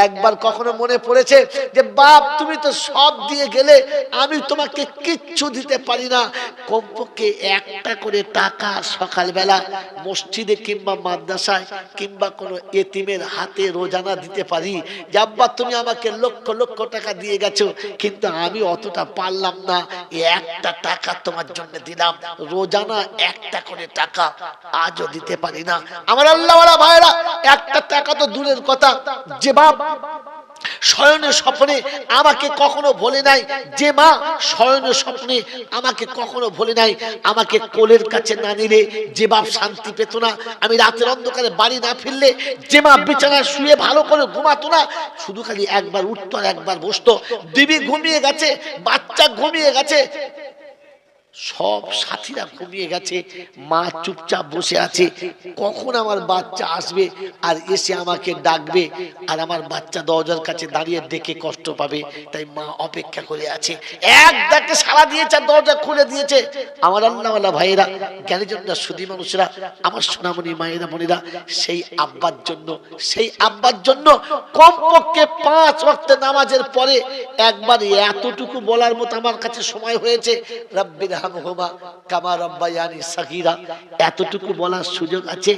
একবার কখনো মনে পড়েছে যে বাপ তুমি তো সব দিয়ে গেলে, আমি তোমাকে কিচ্ছু দিতে পারি না, কমপক্ষে একটা করে টাকা সকালবেলা মসজিদে কিংবা মাদ্রাসায় কিংবা কোনো এতিমের হাতে রোজানা দিতে পারি? যে আব্বা তুমি আমাকে লক্ষ লক্ষ টাকা দিয়ে গেছো, কিন্তু আমি অতটা পারলাম না, একটা টাকা তোমার জন্য দিলাম, রোজানা একটা করে টাকা আজও দিতে পারি না। আমার আল্লাহওয়ালা ভাইরা, একটা টাকা তো দূরের কথা, যে বাপ শয়নে স্বপ্নে আমাকে কখনো ভোলে নাই, যে মা শয়নে স্বপ্নে আমাকে কখনো ভোলে নাই, আমাকে কোলের কাছে না নিলে যে বাপ শান্তি পেত না, আমি রাতের অন্ধকারে বাড়ি না ফিরলে যে মা বিছানায় শুয়ে ভালো করে ঘুমাতো না, শুধু খালি একবার উঠতো আর একবার বসতো, বিবি ঘুমিয়ে গেছে, বাচ্চা ঘুমিয়ে গেছে, সব সাথীরা ঘুমিয়ে গেছে, মা চুপচাপ বসে আছে, কখন আমার বাচ্চা আসবে আর এসে আমাকে ডাকবে, আর আমার বাচ্চা দরজার কাছে দাঁড়িয়ে ডেকে কষ্ট পাবে, তাই মা অপেক্ষা করে আছে। এক ডাকে সাড়া দিয়েছে, দরজা খুলে দিয়েছে। আমার আল্লাহওয়ালা ভাইয়েরা, জ্ঞানীজনরা, সুধী মানুষরা, আমার সোনামণি মায়েরা বোনেরা, সেই আব্বার জন্য, সেই আব্বার জন্য কমপক্ষে 5 ওয়াক্ত নামাজের পরে একবার এতটুকু বলার মতো আমার কাছে সময় হয়েছে, রব্বির কামা রব্বায়ানি সাগীরা, এতটুকু বলার সুযোগ আছে?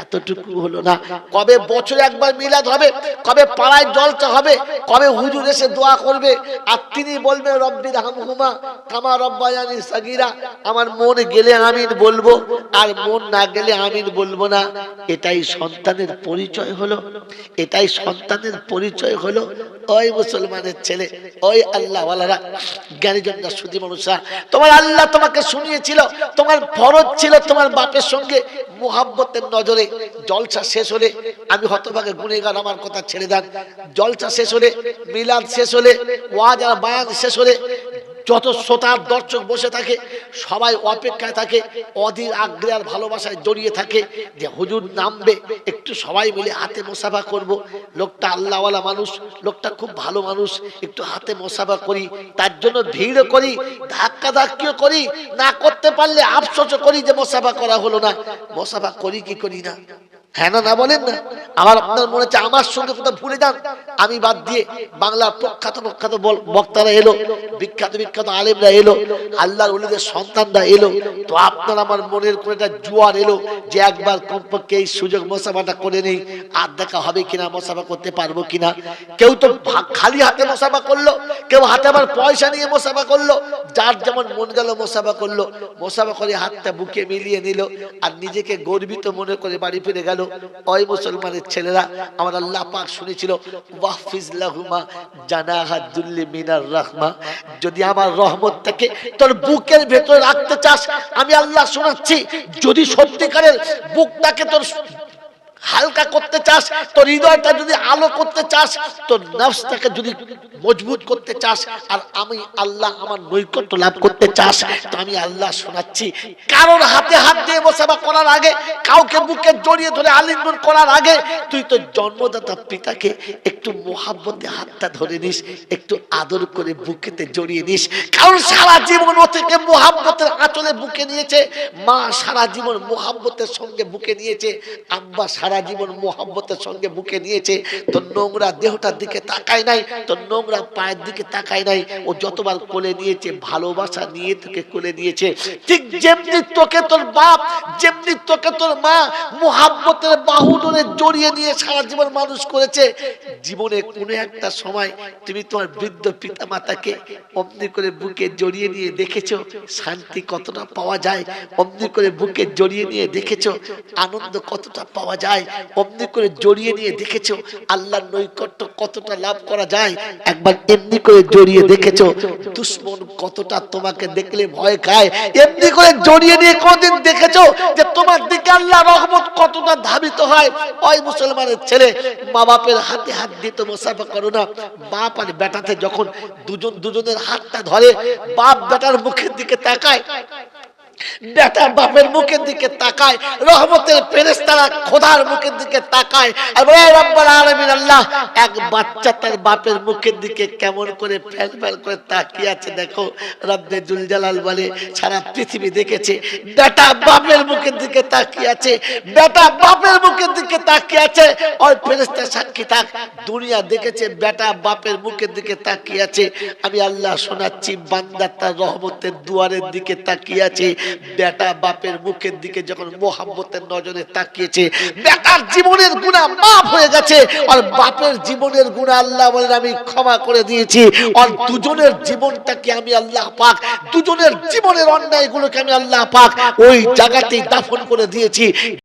এতটুকু হলো না। কবে বছরে একবার মিলাদ হবে, কবে পাড়ায় জলসা হবে, কবে হুজুর এসে দোয়া করবে আর তিনি বলবেন রব্বির হামহুমা কামা রব্বায়ানি সাগীরা। আমার মন গেলে আমিন বলবো, আর মন না গেলে আমিন বলবো না। এটাই সন্তানের পরিচয় হলো, এটাই সন্তানের পরিচয় হলো। ওই মুসলমানের ছেলে, ওই আল্লাহওয়ালারা, জ্ঞানীজনরা, সুধী মানুষরা, তোমার আল্লাহ তোমাকে শুনিয়েছিল, তোমার ফরজ ছিল তোমার বাপের সঙ্গে মুহাব্বতের নজরে। জলসা শেষ হলে, আমি হতভাগে গুনেগার, আমার কথা ছেড়ে দেন, জলসা শেষ হলে, মিলাদ শেষ হলে, ওয়াজ আর বায়ান শেষ হলে যত শ্রোতার দর্শক বসে থাকে, সবাই অপেক্ষায় থাকে, অধীর আগ্রহে আর ভালোবাসায় জড়িয়ে থাকে যে হুজুর নামবে, একটু সবাই মিলে হাতে মোসাফা করব। লোকটা আল্লাহওয়ালা মানুষ, লোকটা খুব ভালো মানুষ, একটু হাতে মোসাফা করি, তার জন্য ভিড়ও করি, ধাক্কা ধাক্কিও করি, না করতে পারলে আফসোসও করি যে মোসাফা করা হলো না। মোসাফা করি কি করি না? হ্যাঁ না, না বলেন না? আমার আপনার মনে হচ্ছে আমার সঙ্গে কোথাও ভুলে যান, আমি বাদ দিয়ে বাংলার প্রখ্যাত প্রখ্যাত বক্তারা এলো, বিখ্যাত বিখ্যাত আলেমরা এলো, আল্লাহর ওলিদের সন্তানরা এলো, তো আপনার আমার মনের কোন একটা জোয়ার এলো যে একবার কমপক্ষে এই সুযোগ মোসাফাটা করে নেই, আর দেখা হবে কিনা, মোসাফা করতে পারবো কিনা। কেউ তো খালি হাতে মোসাফা করলো, কেউ হাতে আবার পয়সা নিয়ে মোসাফা করলো, যার যেমন মন গেল মোসাফা করলো। মোসাফা করে হাতটা বুকে মিলিয়ে নিল আর নিজেকে গর্বিত মনে করে বাড়ি ফিরে গেল। ওই মুসলমানের ছেলেরা, আমার আল্লাহ পাক শুনেছিল, ওয়াহফিজ লাহুমা জানাহা যুল্লি মিনার রাহমা, যদি আমার রহমতটাকে তোর বুকের ভেতরে রাখতে চাস, আমি আল্লাহ শোনাচ্ছি, যদি সত্যিকারের বুকটাকে তোর হালকা করতে চাস, তোর হৃদয়টা যদি আলো করতে চাস, তোর নফসটাকে যদি মজবুত করতে চাস, আর আমি আল্লাহ আমার নৈকট্য লাভ করতে চাস, তো আমি আল্লাহ শোনাচ্ছি, কারোর হাতে হাত দিয়ে মুসাফা করার আগে, কাউকে বুকে জড়িয়ে ধরে আলিঙ্গন করার আগে তুই তো জন্মদাতা পিতাকে একটু মোহাব্বতে হাতটা ধরে নিস, একটু আদর করে বুকেতে জড়িয়ে নিস। কারণ সারা জীবন ও থেকে মোহাব্বতের আঁচলে বুকে নিয়েছে, মা সারা জীবন মোহাব্বতের সঙ্গে বুকে নিয়েছে, আব্বা সারা জীবন মোহাব্বতের সঙ্গে বুকে নিয়েছে। তোর নোংরা দেহটার দিকে তাকায় নাই, তোর নোংরা পায়ের দিকে তাকায় নাই। ও যতবার কোলে নিয়েছে ভালোবাসা নিয়ে তোকে কোলে নিয়েছে। ঠিক যেমনি তোকে তোর বাপ, যেমনি তোকে তোর মা মোহাব্বতের বাহু ধরে জড়িয়ে নিয়ে সারা জীবন মানুষ করেছে, জীবনে কোনো একটা সময় তুমি তোমার বৃদ্ধ পিতা মাতাকে অমনি করে বুকে জড়িয়ে নিয়ে দেখেছো শান্তি কতটা পাওয়া যায়? অমনি করে বুকে জড়িয়ে নিয়ে দেখেছো আনন্দ কতটা পাওয়া যায়? অমনি করে জড়িয়ে নিয়ে দেখেছো আল্লাহর নৈকট্য কতটা লাভ করা যায়? একবার এমনি করে জড়িয়ে দেখেছো দুশ্মন কতটা তোমাকে দেখলে ভয় খায়? এমনি করে জড়িয়ে নিয়ে কোনদিন দেখেছো যে তোমার দিকে আল্লাহ রহমত কতটা ধাবিত হয়? ওই মুসলমানের ছেলে মা বাপের হাতে হাত দিয়ে তো মুসাফা করো না। বাপ আর বেটাতে যখন দুজন দুজনের হাতটা ধরে, বাপ বেটার মুখের দিকে তাকায়, বেটা বাপের মুখের দিকে তাকায়, রহমতের ফেরেশতারা খোদার মুখের দিকে তাকায়। আর বলে রব্বুল আলামিন আল্লাহ, এক বাচ্চা তার বাপের মুখের দিকে কেমন করে ফেল ফেল করে তাকিয়ে আছে দেখো। রব্বে জুল জালাল বলে সারা পৃথিবী দেখেছে বেটা বাপের মুখের দিকে তাকিয়ে আছে, বেটা বাপের মুখের দিকে তাকিয়ে আছে। ওই ফেরেশতা সাক্ষী থাক, দুনিয়া দেখেছে বেটা বাপের মুখের দিকে তাকিয়ে আছে। আমি আল্লাহ শোনাচ্ছি বান্দা তার রহমতের দুয়ারের দিকে তাকিয়ে আছে। বেটা বাপের মুখের দিকে যখন মোহাম্মতের নজরে তাকিয়েছে, বেটার জীবনের গুনাহ মাফ হয়ে গেছে, আর বাপের জীবনের গুনাহ আল্লাহ বলেন আমি ক্ষমা করে দিয়েছি। আর দুজনের জীবনটাকে আমি আল্লাহ পাক, দুজনের জীবনের অন্যায়গুলোকে আমি আল্লাহ পাক ওই জায়গাতেই দাফন করে দিয়েছি।